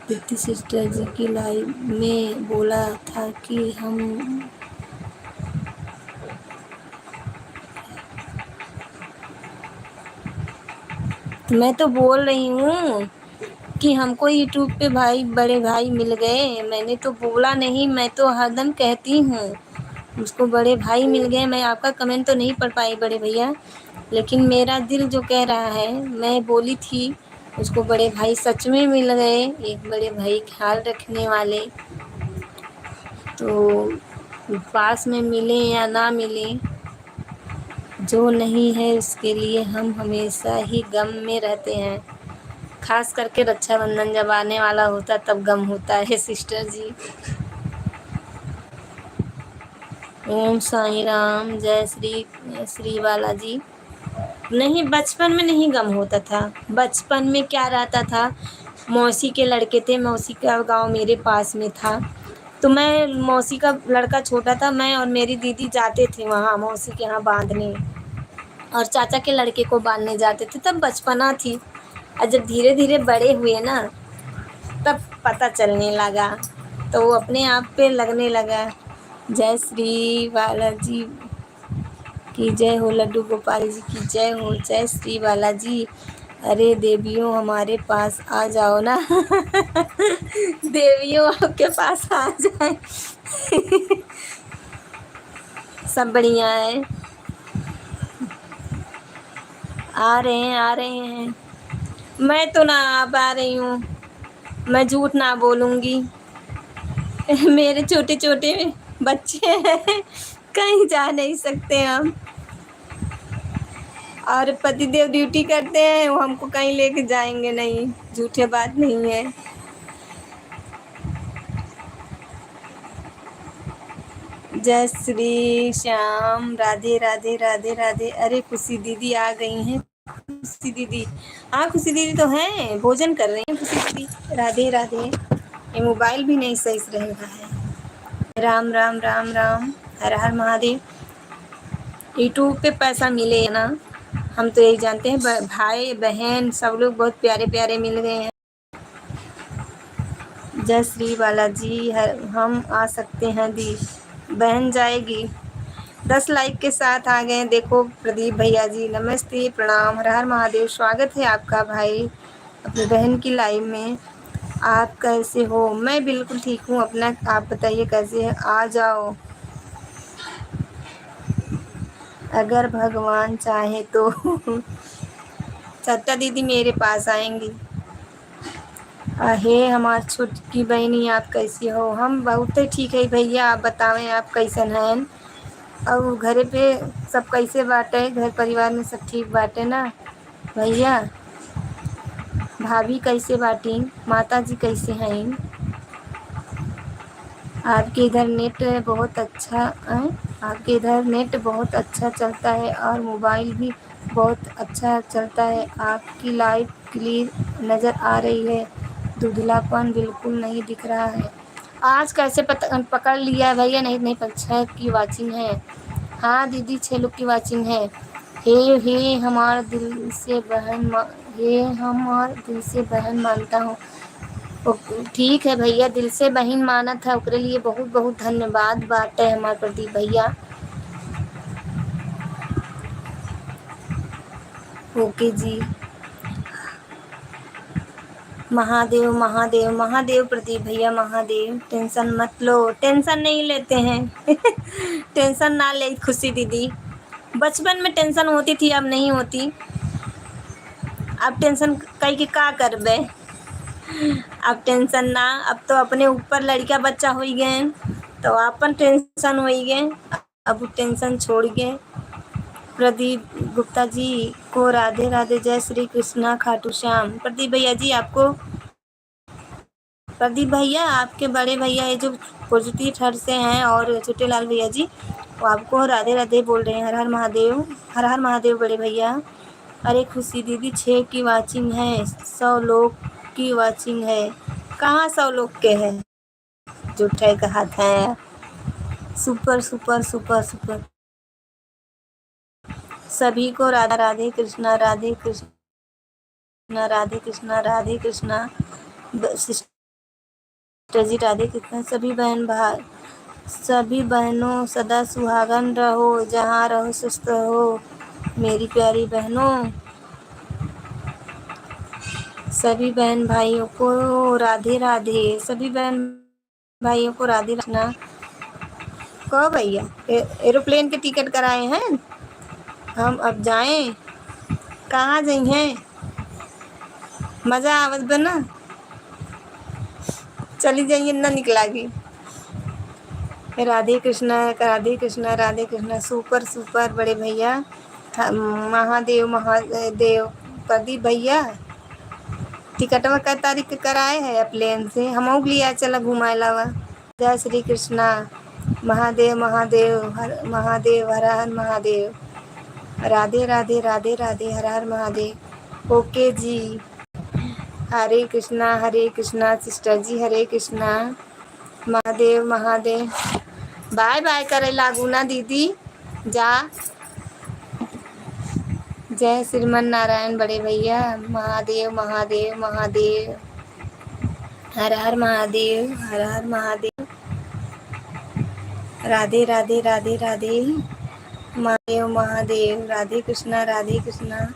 दीदी सिस्टर जी की लाइव में बोला था कि हम मैं तो बोल रही हूँ कि हमको यूट्यूब पे भाई बड़े भाई मिल गए। मैंने तो बोला नहीं, मैं तो हरदम कहती हूँ उसको बड़े भाई मिल गए। मैं आपका कमेंट तो नहीं पढ़ पाई बड़े भैया, लेकिन मेरा दिल जो कह रहा है, मैं बोली थी उसको बड़े भाई सच में मिल गए, एक बड़े भाई ख्याल रखने वाले। तो पास में मिले या ना मिले, जो नहीं है उसके लिए हम हमेशा ही गम में रहते हैं। खास करके रक्षाबंधन जब आने वाला होता तब गम होता है सिस्टर जी। ओम साई राम। जय श्री श्री बालाजी। नहीं, बचपन में नहीं गम होता था। बचपन में क्या रहता था, मौसी के लड़के थे, मौसी का गांव मेरे पास में था, तो मैं, मौसी का लड़का छोटा था, मैं और मेरी दीदी जाते थे वहाँ मौसी के यहाँ बांधने, और चाचा के लड़के को बांधने जाते थे। तब बचपना थी। और जब धीरे धीरे बड़े हुए ना, तब पता चलने लगा, तो वो अपने आप पे लगने लगा। जय श्री बालाजी की जय हो, लड्डू गोपाल जी की जय हो, जय श्री बालाजी। अरे देवियों हमारे पास आ जाओ ना। देवियों आपके पास आ जाए। सब बढ़िया है। आ रहे हैं, आ रहे हैं। मैं तो ना आ पा रही हूँ, मैं झूठ ना बोलूँगी। मेरे छोटे छोटे बच्चे हैं, कहीं जा नहीं सकते हम, और पतिदेव ड्यूटी करते हैं, वो हमको कहीं लेके जाएंगे नहीं, झूठे बात नहीं है। जय श्री श्याम। राधे राधे राधे राधे। अरे खुशी दीदी आ गई हैं। खुशी दीदी, हाँ खुशी दीदी तो हैं, भोजन कर रही हैं खुशी दीदी। राधे राधे। ये मोबाइल भी नहीं सही से रह रहा है। राम राम राम राम, हर हर महादेव। यूट्यूब पे पैसा मिले ना, हम तो यही जानते हैं। भाई बहन सब लोग बहुत प्यारे प्यारे मिल गए हैं। जय श्री बालाजी। हम आ सकते हैं दी, बहन जाएगी। 10 लाइक के साथ आ गए। देखो प्रदीप भैया जी, नमस्ते प्रणाम, हर हर महादेव। स्वागत है आपका भाई अपनी बहन की लाइव में। आप कैसे हो? मैं बिल्कुल ठीक हूँ। अपना आप बताइए कैसे है? आ जाओ अगर भगवान चाहे तो। सत्ता दीदी मेरे पास आएंगी। हे हमार छोटकी बहनी, आप कैसी हो? हम बहुत ठीक है भैया, आप बतावें आप कैसन हैं? और घरे पे सब कैसे बाटे? घर परिवार में सब ठीक बाटे ना भैया? भाभी कैसे बाटी? माता जी कैसे हैं? आपके इधर नेट बहुत अच्छा है, आपके इधर नेट बहुत अच्छा चलता है और मोबाइल भी बहुत अच्छा चलता है। आपकी लाइव क्लियर नज़र आ रही है, धुंधलापन बिल्कुल नहीं दिख रहा है। आज कैसे पकड़ लिया भैया? नहीं नहीं, 6 की वाचिंग है। हाँ दीदी, 6 लोग की वाचिंग है। हे हमार दिल से बहन हे हमार दिल से बहन मानता हूँ। ठीक है भैया, दिल से बहन माना था, ओकरे लिए बहुत बहुत धन्यवाद बाटे हमारे प्रदीप भैया। ओके जी। महादेव महादेव महादेव प्रदीप भैया, महादेव। टेंशन मत लो, टेंशन नहीं लेते हैं। टेंशन ना ले खुशी दीदी, बचपन में टेंशन होती थी, अब नहीं होती। अब टेंशन कई के का करबे। अब टेंशन ना, अब तो अपने ऊपर लड़का बच्चा हो गए, तो अपन टेंशन हो गए, अब टेंशन छोड़ गए। प्रदीप गुप्ता जी को राधे राधे, जय श्री कृष्णा खाटू श्याम। प्रदीप भैया जी आपको, प्रदीप भैया आपके बड़े भैया ये जो पॉजिटिव थर्ड से हैं, और छोटे लाल भैया जी वो आपको राधे राधे बोल रहे हैं। हर हर महादेव, हर हर महादेव बड़े भैया। अरे खुशी दीदी, 6 की वाचिंग है, 100 लोग की वाचिंग है। कहाँ 100 लोग के है, झूठे कहा था। Super super super super. सभी को राधा राधे कृष्णा, राधे कृष्णा, राधे कृष्णा, राधे कृष्णा। सिस्टर जी राधे कृष्णा। सभी बहन भाई, सभी बहनों सदा सुहागन रहो, जहाँ रहो सुस्त रहो मेरी प्यारी बहनों। सभी बहन भाइयों को राधे राधे, सभी बहन भाइयों को राधे रखना। कहो भैया, एरोप्लेन के टिकट कराए हैं, हम अब जाएं? कहाँ जाइए? मज़ा आवत बना, चली जाइए ना निकलागी। राधे कृष्णा, राधे कृष्णा, राधे कृष्णा। सुपर सुपर बड़े भैया। महादेव महादेव। प्रदीप भैया टिकटवा कै तारीख के कराए है प्लेन से? हम लिया चला घुमाए लावा। जय श्री कृष्णा। महादेव महादेव, हर महादेव, हर हर महादेव। राधे राधे राधे राधे, हर हर महादेव। ओके जी। हरे कृष्णा सिस्टर जी, हरे कृष्णा। महादेव महादेव। बाय बाय करे लागू ना दीदी, जा। जय श्रीमन नारायण बड़े भैया। महादेव महादेव महादेव, हर हर महादेव, हर हर महादेव। राधे राधे राधे राधे, महादेव महादेव। राधे कृष्णा, राधे कृष्णा।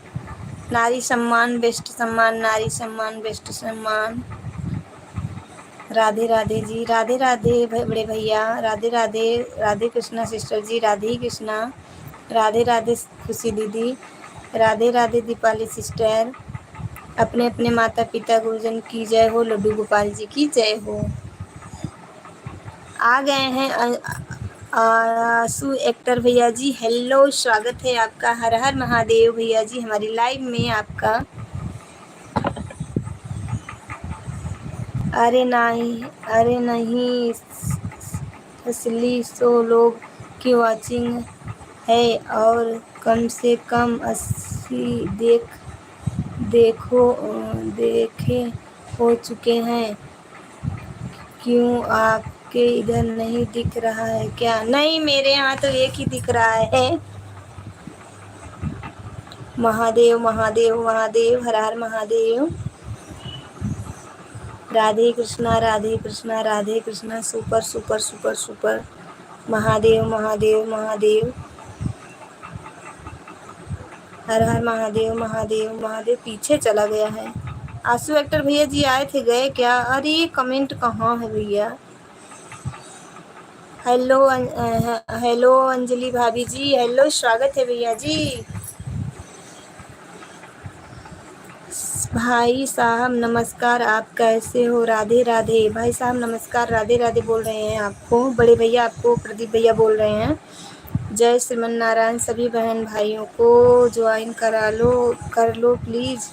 नारी सम्मान बेस्ट सम्मान, नारी सम्मान बेस्ट सम्मान। राधे राधे जी, राधे राधे बड़े भैया, राधे राधे। राधे कृष्णा सिस्टर जी, राधे कृष्णा। राधे राधे खुशी दीदी, राधे राधे दीपाली सिस्टर। अपने अपने माता पिता गुरुजन की जय हो, लड्डू गोपाल जी की जय हो। आ गए हैं आंसू एक्टर भैया जी, हेलो, स्वागत है आपका। हर हर महादेव भैया जी, हमारी लाइव में आपका। अरे नहीं, असली 100 लोग की वाचिंग है और कम से कम 80 देखे हो चुके हैं। क्यों आपके इधर नहीं दिख रहा है क्या? नहीं, मेरे यहाँ तो एक ही दिख रहा है। महादेव महादेव महादेव, हर हर Mahadev. Radhe Krishna, Radhe Krishna, Radhe Krishna. Super super super super. Mahadev Mahadev Mahadev, हर हर महादेव महादेव महादेव। पीछे चला गया है। आंसू एक्टर भैया जी आए थे, गए क्या? अरे कमेंट कहाँ है भैया? हेलो हेलो अंजलि भाभी जी, हेलो, स्वागत है भैया जी। भाई साहब नमस्कार, आप कैसे हो? राधे राधे भाई साहब नमस्कार, राधे राधे बोल रहे हैं आपको बड़े भैया, आपको प्रदीप भैया बोल रहे हैं। जय श्रीमन नारायण। सभी बहन भाइयों को ज्वाइन कर लो प्लीज़।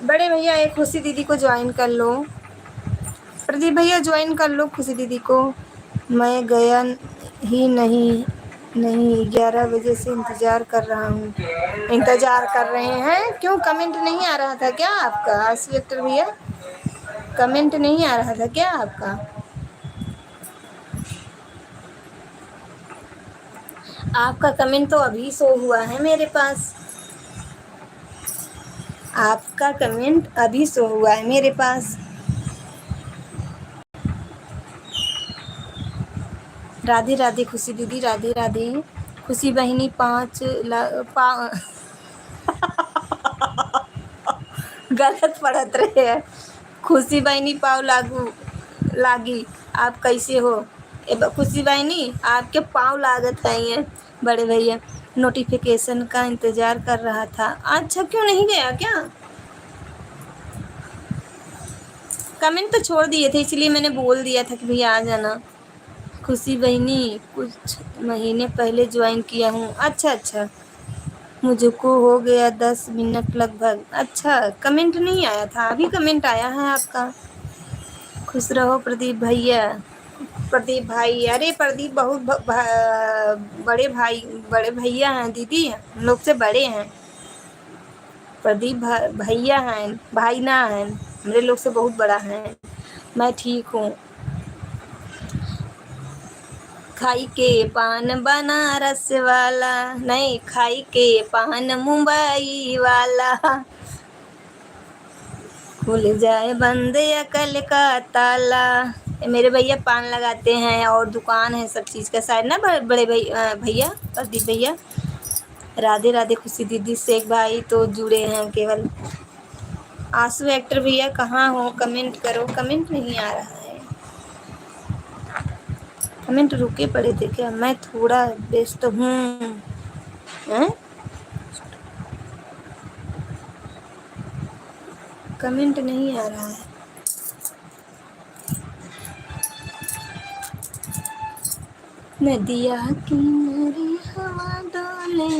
बड़े भैया एक खुशी दीदी को ज्वाइन कर लो। प्रदीप भैया ज्वाइन कर लो खुशी दीदी को। मैं गया ही नहीं 11 बजे से इंतज़ार कर रहा हूँ। इंतज़ार कर रहे हैं, क्यों कमेंट नहीं आ रहा था क्या आपका आशी एक्टर भैया? कमेंट नहीं आ रहा था क्या आपका? आपका कमेंट तो अभी शो हुआ है मेरे पास। आपका कमेंट अभी शो हुआ है मेरे पास। राधे राधे खुशी दीदी, राधे राधे। खुशी बहिनी 5 गलत पढ़त रहे हैं। खुशी बहिनी पाव लागी। आप कैसे हो? खुशी बहिनी आपके पाँव लागत है ये बड़े भैया। नोटिफिकेशन का इंतज़ार कर रहा था। अच्छा, क्यों नहीं गया क्या? कमेंट तो छोड़ दिए थे, इसलिए मैंने बोल दिया था कि भैया आ जाना। खुशी बहिनी कुछ महीने पहले ज्वाइन किया हूँ। अच्छा अच्छा, मुझको हो गया 10 मिनट लगभग। अच्छा, कमेंट नहीं आया था, अभी कमेंट आया है आपका। खुश रहो प्रदीप भैया। प्रदीप भाई, अरे प्रदीप बहुत बड़े भैया हैं दीदी, हम लोग से बड़े हैं। प्रदीप भैया हैं, भाई ना हैं, मेरे लोग से बहुत बड़ा है। मैं ठीक हूँ। खाई के पान बनारस वाला, नहीं खाई के पान मुंबई वाला, खुल जाए बंद अकल का ताला। मेरे भैया पान लगाते हैं और दुकान है सब चीज़ का, शायद ना बड़े भैया प्रदीप भैया। राधे राधे खुशी दीदी, शेख भाई तो जुड़े हैं केवल। आंसू एक्टर भैया कहाँ हो? कमेंट करो। कमेंट नहीं आ रहा है। कमेंट रुके पड़े थे क्या? मैं थोड़ा व्यस्त हूँ। हैं? कमेंट नहीं आ रहा है। नदिया किनारे हवा डोले,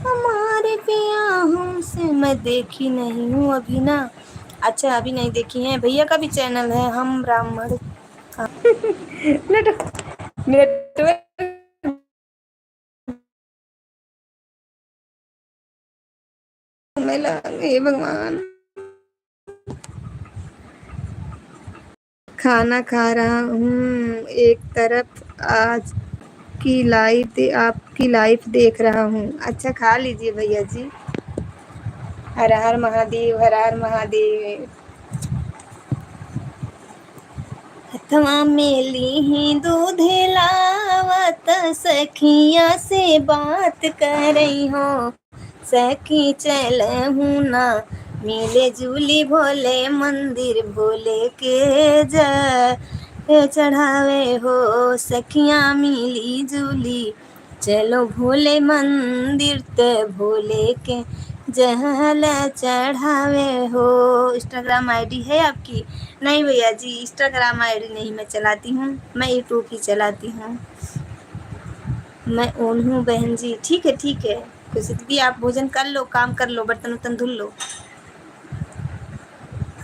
हमारे पिया हमसे। मैं देखी नहीं हूँ अभी ना। अच्छा, अभी नहीं देखी है। भैया का भी चैनल है, हम ब्राह्मण का। नेटवर्क मेला, हे भगवान। खाना खा रहा हूँ एक तरफ, आज की आपकी लाइफ देख रहा हूँ। अच्छा, खा लीजिए भैया जी। हर हर महादेव, हर हर महादेव। हथवा में ली दूध लावत, सखिया से बात कर रही हो। सखी चल हूँ ना मिले जुली भोले मंदिर, भोले के चढ़ावे हो। सखियाँ मिली जुली चलो भोले मंदिर, ते भोले के जहल चढ़ावे हो। इंस्टाग्राम आईडी है आपकी? नहीं भैया जी, इंस्टाग्राम आईडी नहीं मैं चलाती हूँ, मैं यूट्यूब ही चलाती हूँ। मैं ओन हूँ बहन जी। ठीक है ठीक है खुशी दीदी, आप भोजन कर लो, काम कर लो, बर्तन उर्तन धुल लो।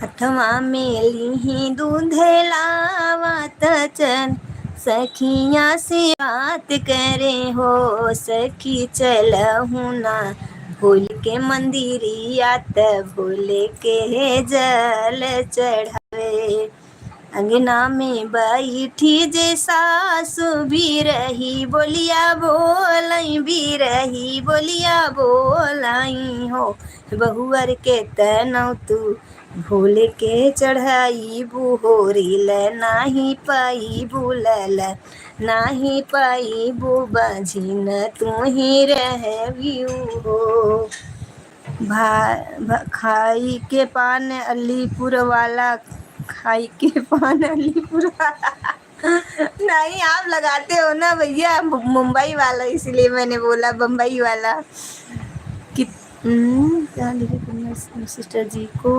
हथवा में ली दूध लावत चल, सखिया से बात करे हो। सखी चल हूँ ना भोल के मंदिरिया, त भोले के जल चढ़ावे। अंगना में बैठी जे सासु भी रही, बोलिया बोलाई भी रही, बोलिया बोलाई हो। बहुअर के तनौ तू भोले के चढ़ाई, बुहोरी ल नाही पाई बुलल, नाही पाई बु बाझिन तू ही रहबियू हो। खाई के पान अलीपुर वाला, खाई के पान अलीपुर वाला। नहीं, आप लगाते हो ना भैया मुंबई वाला, इसलिए मैंने बोला बम्बई वाला। कि क्या लिखे सिस्टर जी को,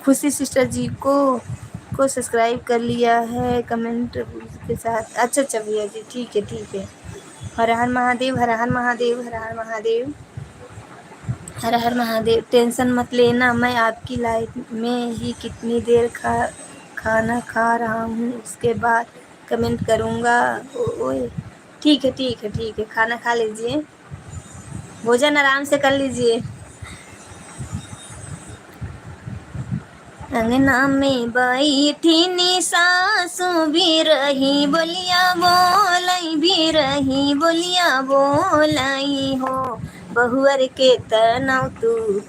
खुशी सिस्टर जी को सब्सक्राइब कर लिया है कमेंट के साथ। अच्छा अच्छा भैया जी, ठीक है ठीक है। हर हर महादेव, हर हर महादेव, हर हर महादेव, हर हर महादेव। टेंशन मत लेना, मैं आपकी लाइफ में ही कितनी देर खाना खा रहा हूँ, उसके बाद कमेंट करूँगा। ओए ठीक है ठीक है ठीक है, खाना खा लीजिए, भोजन आराम से कर लीजिए। अंगना में बैठी नी सासू भी रही बोलिया बोलाई, भी रही बोलिया बोलाई हो। बहुअर के तनौ तू,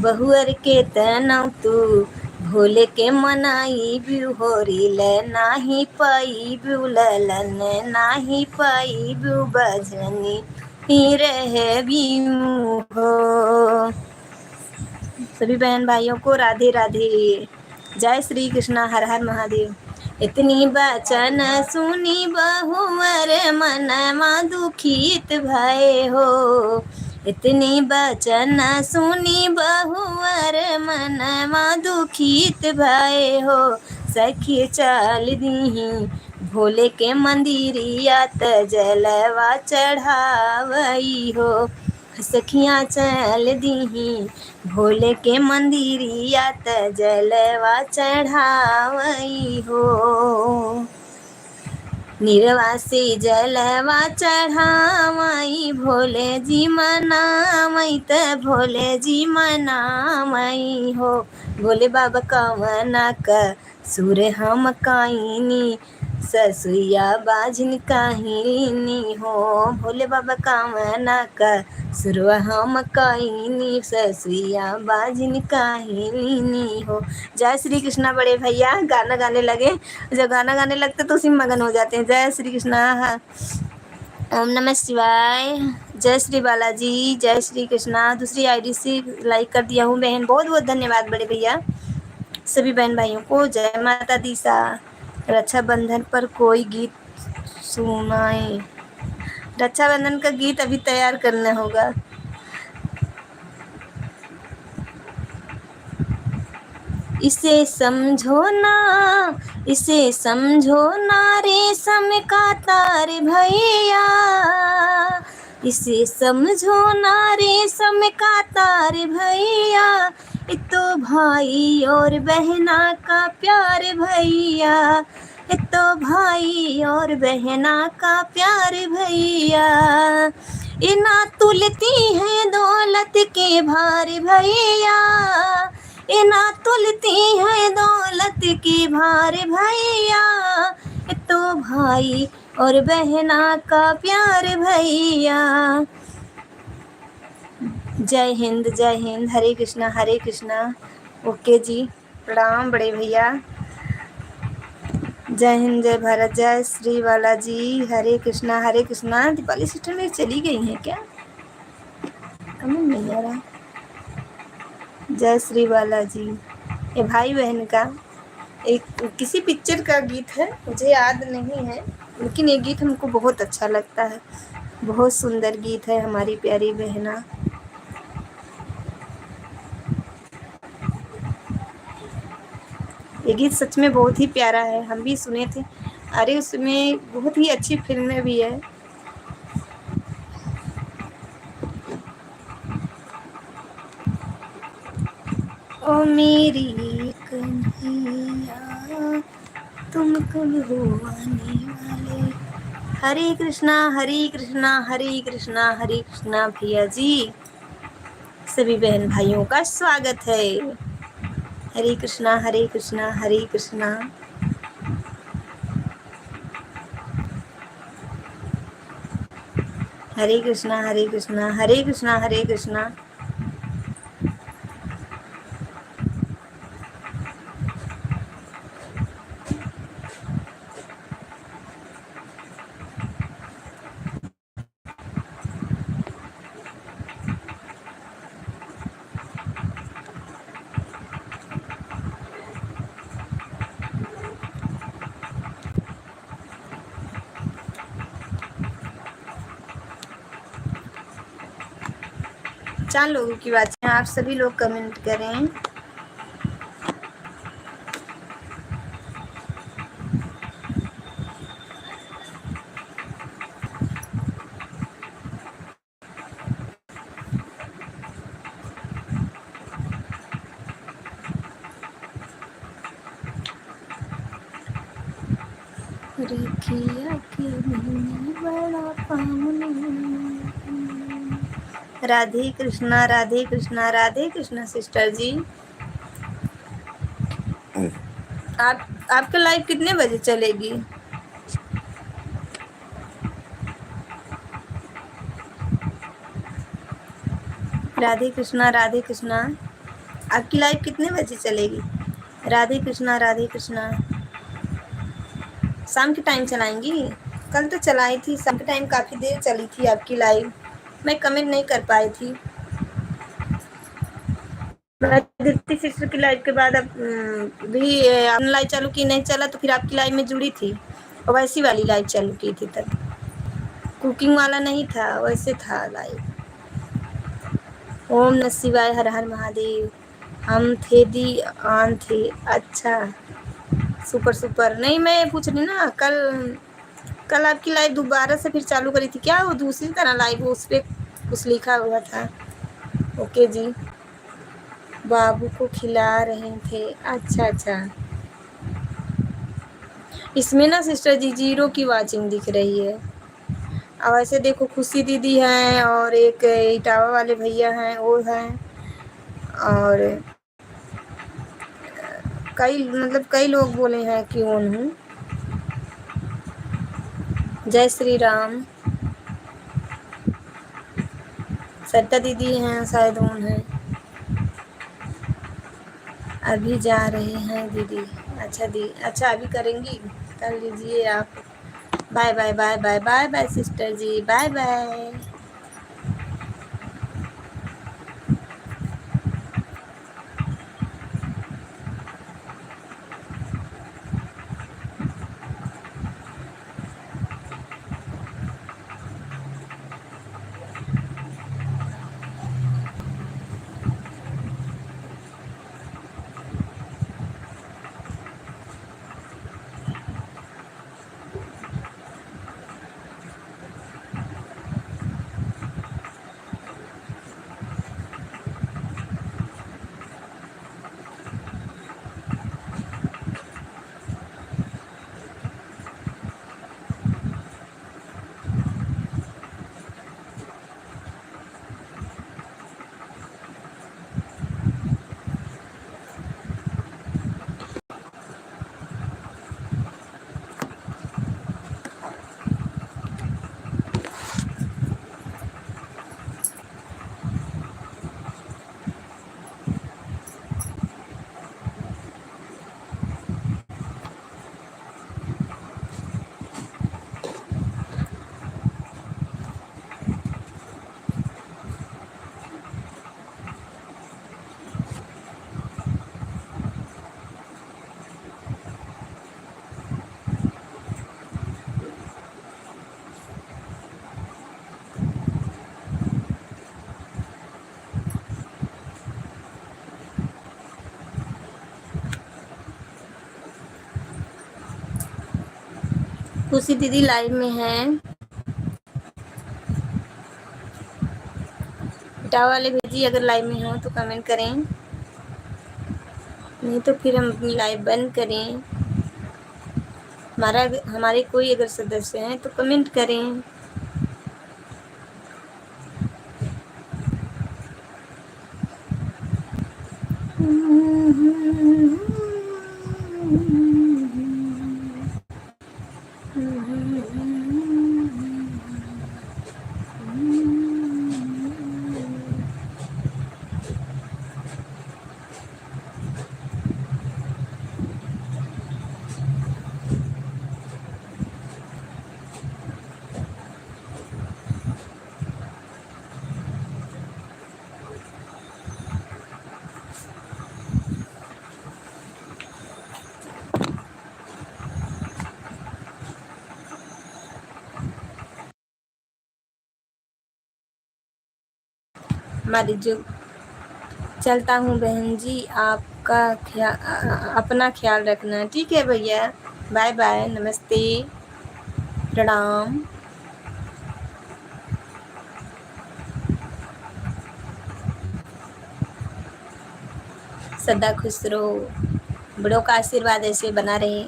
बहुअर के तनौ तू, भोले के मनाई बिउ होरी ल नाही पाई बिउ ललन, नाही पाई बिउ बजनी ही रह बिउ हो। सभी बहन भाइयों को राधे राधे, जय श्री कृष्णा, हर हर महादेव। इतनी बचन सुनी बहुवर मनमा दुखित भय हो, इतनी बचन सुनी बहुवर मनमा दुखित भय हो। सखी चल दीही भोले के मंदिरिया त जलवा चढ़ावई हो। सखियाँ चल दीही भोले के मंदिरिया त जलवा चढ़ावई हो। निरवा से जलवा चढ़ावई भोले जी मनावई त भोले जी मनावई हो। भोले बाबा कवना का सुर हम काइनी, ससुया बाझिन काहिनी हो। भोले बाबा कवना का सुरवा हम काइनी, ससुया बाझिन काहिनी हो। जय श्री कृष्णा बड़े भैया, गाना गाने लगे, जब गाना गाने लगते तो उसी में मगन हो जाते हैं। जय श्री कृष्णा, ओम नमः शिवाय, जय श्री बालाजी, जय श्री कृष्णा। दूसरी आईडी से लाइक कर दिया हूँ बहन, बहुत बहुत धन्यवाद बड़े भैया। सभी बहन भाइयों को जय माता दी सा। रक्षाबंधन पर कोई गीत सुनाए, रक्षाबंधन का गीत अभी तैयार करना होगा। इसे समझो ना, इसे समझो ना रेशम का तार भैया, इसे समझो ना रेशम का तार भैया। ये तो भाई और बहना का प्यार भैया, ये तो भाई और बहना का प्यार भैया। ये ना तुलती है दौलत के भार भैया, ये ना तुलती है दौलत की भार भैया। ये तो भाई और बहना का प्यार भैया। जय हिंद जय हिंद, हरे कृष्णा हरे कृष्णा। ओके जी, प्रणाम बड़े भैया। जय हिंद जय भारत, जय श्री बालाजी, हरे कृष्णा हरे कृष्णा। दीपाली सिस्टर मेरी चली गई हैं क्या, कमेंट नहीं आ रहा। जय श्री बालाजी, ये भाई बहन का एक किसी पिक्चर का गीत है, मुझे याद नहीं है, लेकिन ये गीत हमको बहुत अच्छा लगता है। बहुत सुंदर गीत है, हमारी प्यारी बहना। ये गीत सच में बहुत ही प्यारा है, हम भी सुने थे। अरे उसमें बहुत ही अच्छी फिल्में भी है। ओ मेरी कन्हैया तुम कब हो आने वाले। हरे कृष्णा हरे कृष्णा हरे कृष्णा हरे कृष्णा। भैया जी सभी बहन भाइयों का स्वागत है। हरे कृष्णा हरे कृष्णा हरे कृष्णा। हरे कृष्णा हरे कृष्णा हरे कृष्णा हरे कृष्णा। चार लोगों की बात है, आप सभी लोग कमेंट करें। रेखिया के महीने बड़ा पावन। राधे कृष्णा, राधे कृष्णा, राधे कृष्णा सिस्टर जी। आप आपका लाइव कितने बजे चलेगी? राधे कृष्णा, राधे कृष्णा, आपकी लाइव कितने बजे चलेगी? राधे कृष्णा, राधे कृष्णा। शाम के टाइम चलाएंगी? कल तो चलाई थी शाम के टाइम, काफ़ी देर चली थी आपकी लाइव, मैं कमेंट नहीं कर पाई थी। दीप्ति सिस्टर की लाइव के बाद अब भी आपने लाइव चालू की, नहीं चला तो फिर आपकी लाइव में जुड़ी थी और वैसी वाली लाइव चालू की थी, तब कुकिंग वाला नहीं था, वैसे था लाइव। ओम नमः शिवाय, हर हर महादेव। हम थे दी आन थे। अच्छा, सुपर सुपर। नहीं, मैं पूछ रही ना, कल आपकी लाइव दोबारा से फिर चालू करी थी क्या? वो दूसरी तरह लाइव, उस पर कुछ लिखा हुआ था। ओके जी। बाबू को खिला रहे थे। अच्छा अच्छा, इसमें ना सिस्टर जी 0 की वाचिंग दिख रही है। और ऐसे देखो, खुशी दीदी हैं और एक इटावा वाले भैया हैं, वो हैं, और कई लोग बोले हैं कि ओन हूँ। जय श्री राम। सरिता दीदी हैं शायद, ओन है। अभी जा रहे हैं दीदी। अच्छा दी, अच्छा अभी करेंगी, कर लीजिए आप। Bye bye bye bye bye bye sister ji, bye bye. Khushi दीदी लाइव में हैं। इटावा वाले भेजी, अगर लाइव में हो तो कमेंट करें, नहीं तो फिर हम अपनी लाइव बंद करें। हमारे कोई अगर सदस्य हैं तो कमेंट करें। हमारी जो चलता हूँ बहन जी, आपका अपना ख्याल रखना। ठीक है भैया, बाय बाय, नमस्ते, प्रणाम। सदा खुश रहो, बड़ों का आशीर्वाद ऐसे बना रहे।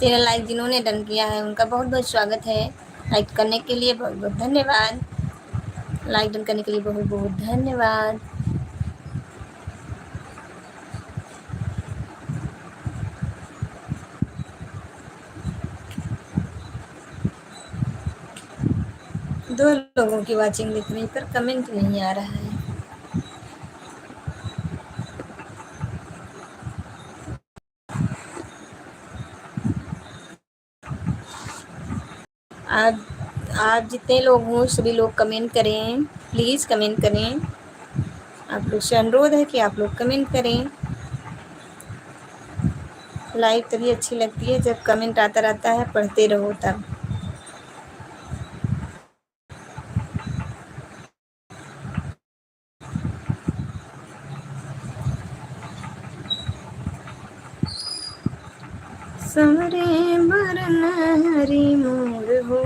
3 लाइक जिन्होंने डन किया है उनका बहुत बहुत स्वागत है। लाइक करने के लिए बहुत बहुत धन्यवाद। लाइक डन करने के लिए बहुत बहुत धन्यवाद। दो लोगों की वाचिंग दिख रही पर कमेंट नहीं आ रहा है। आप जितने लोग हों सभी लोग कमेंट करें, प्लीज़ कमेंट करें। आप लोग से अनुरोध है कि आप लोग कमेंट करें। लाइव तभी अच्छी लगती है जब कमेंट आता रहता है, पढ़ते रहो तब। समरे बरन हरी मोर हो,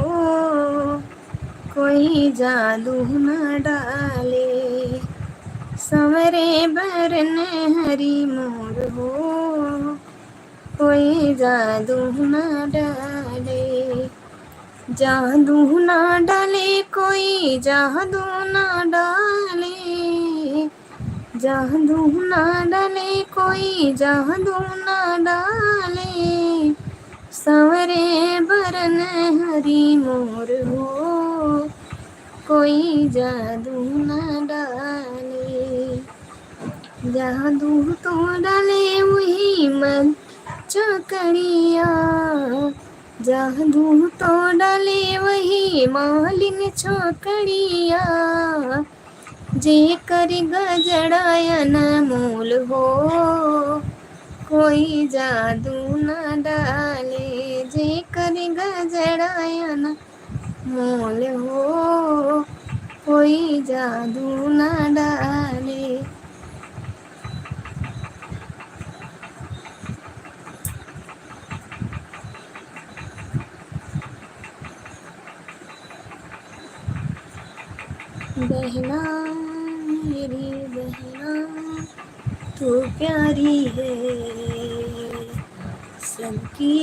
कोई जादू न डाले। समरे बरन हरी मोर हो, कोई जादू न डाले। जादू न डाले कोई जादू न डाले। जादू न डाले कोई जादू न डाले। सांवरे बरन हरी मोर हो, कोई जादू न डाले। जादू तो डाले वही मन चकड़िया। जादू तो डाले वही मालिन छोकड़िया। जे कर गजड़ायन मूल हो, कोई जादू न डाले। जे कर गजड़ायन मूल हो, कोई जादू न डाले। बहना मेरी बहना तू प्यारी है सबकी।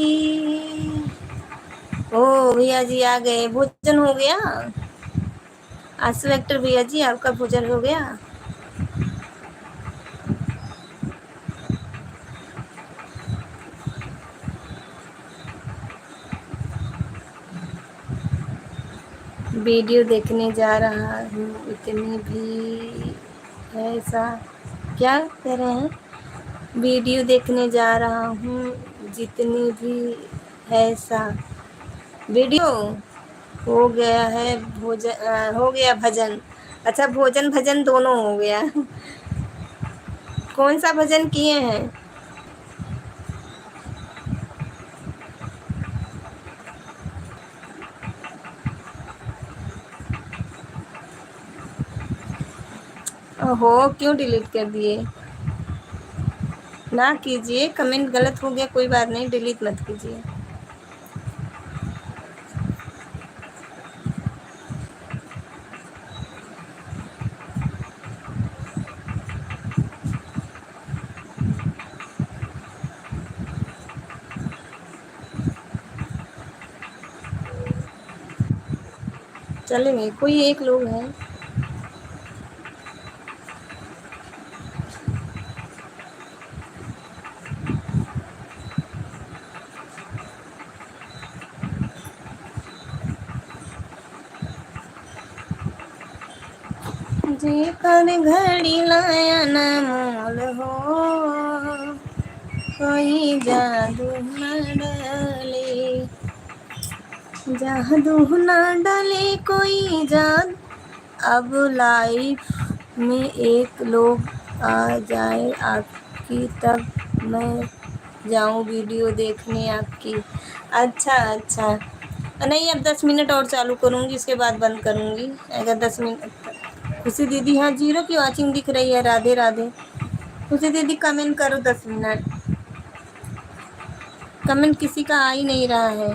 ओ भैया जी आ गए, भोजन हो गया? आंसू एक्टर भैया जी आपका भोजन हो गया? वीडियो देखने जा रहा हूँ इतनी भी ऐसा। क्या कह रहे हैं? वीडियो देखने जा रहा हूँ जितनी भी ऐसा। वीडियो हो गया है भोजन, हो गया भजन। अच्छा भोजन भजन दोनों हो गया। कौन सा भजन किए हैं? ओहो क्यों डिलीट कर दिए? ना कीजिए, कमेंट गलत हो गया कोई बात नहीं, डिलीट मत कीजिए। चलेंगे, कोई एक लोग है। जे कर घड़ी लाया न मोल हो, कोई जादू न डाले। जादू न डाले कोई जादू। अब लाइफ में एक लोग आ जाए आपकी तब मैं जाऊं वीडियो देखने आपकी। अच्छा अच्छा, नहीं अब 10 मिनट और चालू करूँगी, इसके बाद बंद करूँगी अगर 10 मिनट तक। खुशी दीदी हाँ 0 की वॉचिंग दिख रही है। राधे राधे। खुशी दीदी कमेंट करो 10 मिनट। कमेंट किसी का आ ही नहीं रहा है।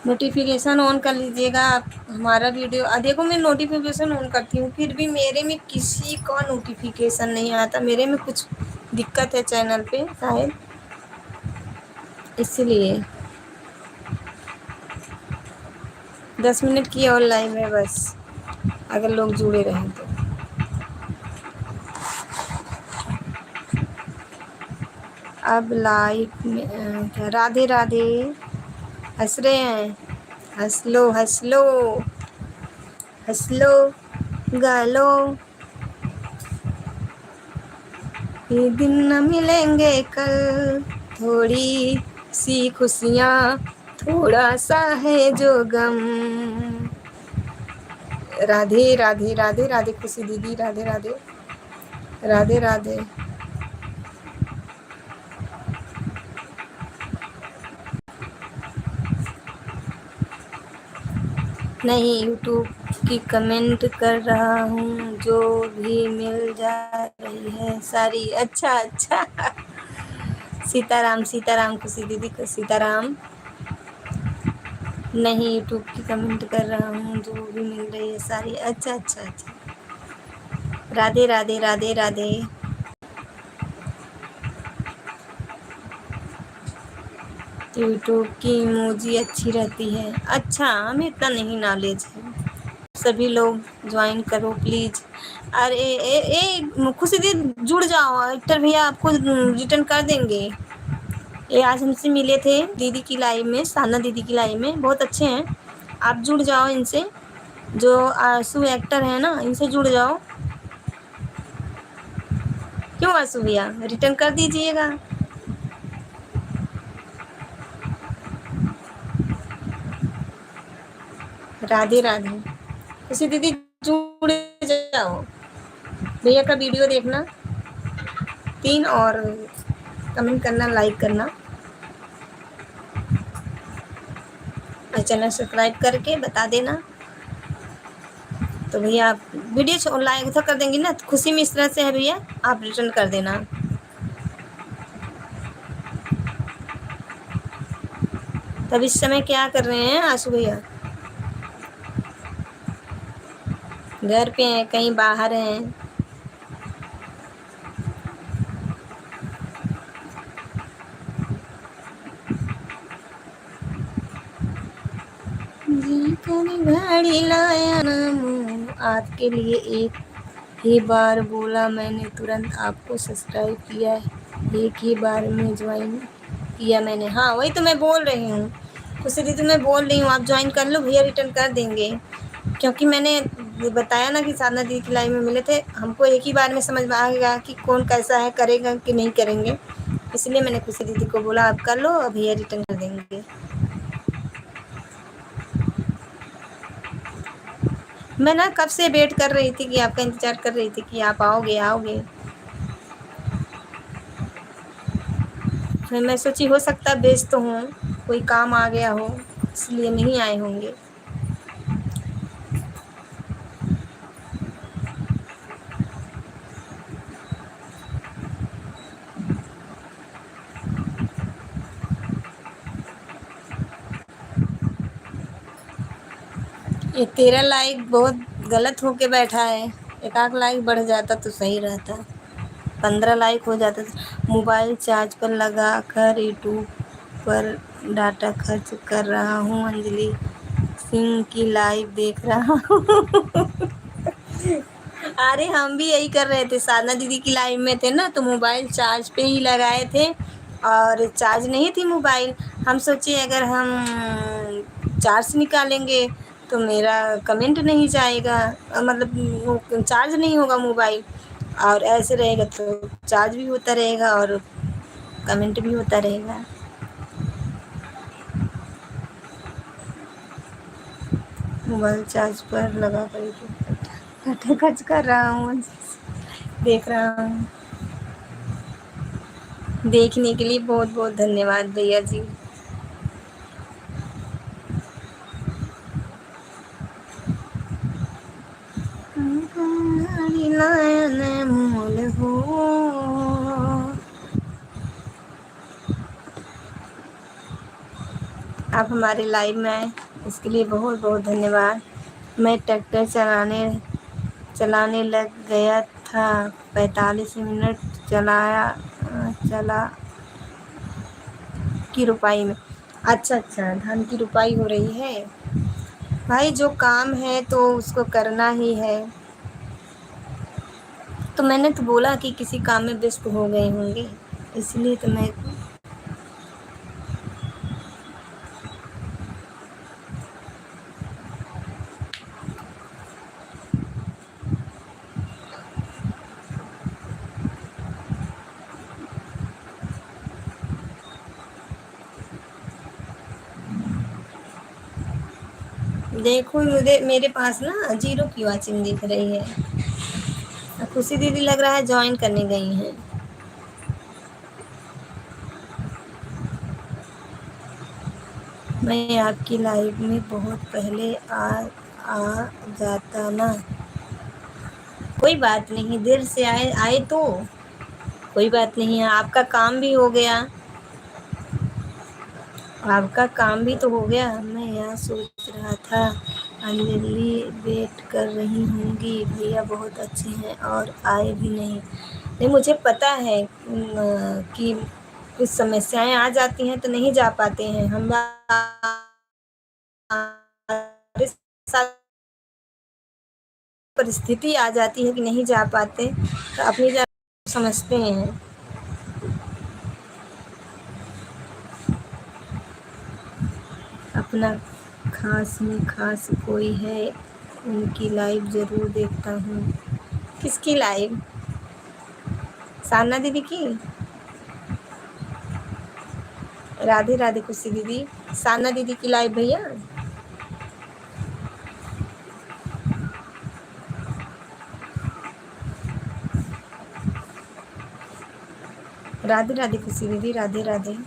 नोटिफिकेशन ऑन कर लीजिएगा आप हमारा वीडियो। देखो मैं नोटिफिकेशन ऑन करती हूँ फिर भी मेरे में किसी का नोटिफिकेशन नहीं आता। मेरे में कुछ दिक्कत है चैनल पे शायद, इसलिए 10 मिनट की और लाइव है बस, अगर लोग जुड़े रहें तो। अब लाइव में क्या राधे राधे हंस रहे हैं? हंस लो हंस लो हंस लो, गा लो। ये दिन न मिलेंगे कल, थोड़ी सी खुशियाँ, थोड़ा सा है जो गम। राधे राधे राधे राधे खुशी दीदी, राधे राधे राधे राधे। नहीं, यूट्यूब की कमेंट कर रहा हूँ, जो भी मिल जा रही है सारी। अच्छा अच्छा, सीताराम सीताराम खुशी दीदी को सीताराम। नहीं, यूट्यूब की कमेंट कर रहा हूँ, जो भी मिल रही है सारी। अच्छा अच्छा अच्छा, राधे राधे राधे राधे। यूट्यूब की इमोजी अच्छी रहती है। अच्छा, हमें इतना नहीं नॉलेज है। सभी लोग ज्वाइन करो प्लीज। अरे खुशी दीदी जुड़ जाओ, एक्टर भैया आपको रिटर्न कर देंगे। ये आज हमसे मिले थे दीदी की लाइव में, साना दीदी की लाइव में, बहुत अच्छे हैं। आप जुड़ जाओ इनसे, जो आंसू एक्टर है ना, इनसे जुड़ जाओ। क्यों आंसू भैया, रिटर्न कर दीजिएगा। राधे राधे खुशी दीदी जुड़ जाओ। भैया का वीडियो देखना 3 और कमेंट करना, लाइक करना और चैनल सब्सक्राइब करके बता देना। तो भैया आप वीडियो लाइक तो कर देंगी ना, खुशी में इस तरह से है भैया, आप रिटर्न कर देना। तब इस समय क्या कर रहे हैं आशु भैया? घर पे हैं, कहीं बाहर हैं? घड़ी लाया नाम आपके लिए, एक ही बार बोला मैंने, तुरंत आपको सब्सक्राइब किया, एक ही बार में ज्वाइन किया मैंने। हाँ वही तो मैं बोल रही हूँ, खुशी दीदी मैं बोल रही हूँ, आप ज्वाइन कर लो, भैया रिटर्न कर देंगे। क्योंकि मैंने बताया ना कि साधना दीदी की लाइव में मिले थे, हमको एक ही बार में समझ में आ गया कि कौन कैसा है, करेगा कि नहीं करेंगे, इसलिए मैंने खुशी दीदी को बोला आप कर लो, अब भैया रिटर्न कर देंगे। मैं ना कब से वेट कर रही थी कि आपका इंतज़ार कर रही थी कि आप आओगे आओगे। फिर मैं सोची हो सकता है व्यस्त हूँ, कोई काम आ गया हो, इसलिए नहीं आए होंगे। ये 13 लाइक बहुत गलत होके बैठा है, एक आध लाइक बढ़ जाता तो सही रहता, 15 लाइक हो जाता। मोबाइल चार्ज पर लगा कर यूट्यूब पर डाटा खर्च कर रहा हूँ, अंजलि सिंह की लाइव देख रहा हूँ। अरे हम भी यही कर रहे थे, साधना दीदी की लाइव में थे ना, तो मोबाइल चार्ज पे ही लगाए थे और चार्ज नहीं थी मोबाइल। हम सोचे अगर हम चार्ज निकालेंगे तो मेरा कमेंट नहीं जाएगा, मतलब चार्ज नहीं होगा मोबाइल, और ऐसे रहेगा तो चार्ज भी होता रहेगा और कमेंट भी होता रहेगा। मोबाइल चार्ज पर लगा कर डाटा खर्च कर रहा हूँ, देख रहा हूँ। देखने के लिए बहुत बहुत धन्यवाद भैया जी। मोल हो आप हमारे लाइव में आए, इसके लिए बहुत बहुत धन्यवाद। मैं ट्रैक्टर चलाने लग गया था, 45 मिनट चला की रुपाई में। अच्छा अच्छा, धान की रुपाई हो रही है। भाई जो काम है तो उसको करना ही है। तो मैंने तो बोला कि किसी काम में व्यस्त हो गए होंगे, इसलिए तो मैं देखो, मुझे मेरे पास ना 0 की वॉचिंग दिख रही है। खुशी दीदी लग रहा है ज्वाइन करने गई हैं। मैं आपकी लाइव में बहुत पहले आ जाता ना। कोई बात नहीं, देर से आए तो कोई बात नहीं है। आपका काम भी हो गया, आपका काम भी तो हो गया। मैं यहाँ सोच रहा था अंजलि वेट कर रही होंगी, भैया बहुत अच्छे हैं और आए भी नहीं। नहीं, मुझे पता है कि कुछ समस्याएं आ जाती हैं तो नहीं जा पाते हैं। हमारे साथ परिस्थिति आ जाती है कि नहीं जा पाते, तो अपनी जगह समझते हैं। अपना खास में खास कोई है, उनकी लाइव ज़रूर देखता हूँ। किसकी लाइव? सान्ना दीदी की? राधे राधे खुशी दीदी, सान्ना दीदी की लाइव भैया। राधे राधे खुशी दीदी, राधे राधे।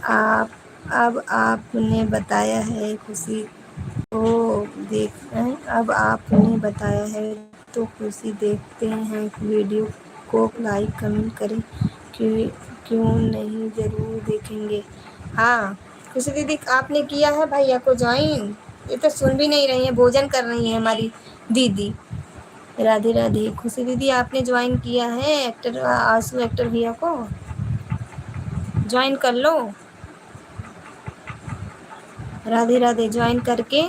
आप अब आपने बताया है खुशी को देख अब आपने बताया है तो खुशी देखते हैं वीडियो को, लाइक कमेंट करें। क्यों क्यों नहीं, ज़रूर देखेंगे। हाँ खुशी दीदी, आपने किया है भैया को ज्वाइन? ये तो सुन भी नहीं रही है, भोजन कर रही है हमारी दीदी। राधे राधे खुशी दीदी, आपने ज्वाइन किया है एक्टर आंसू एक्टर भैया को? ज्वाइन कर लो। राधे राधे, ज्वाइन करके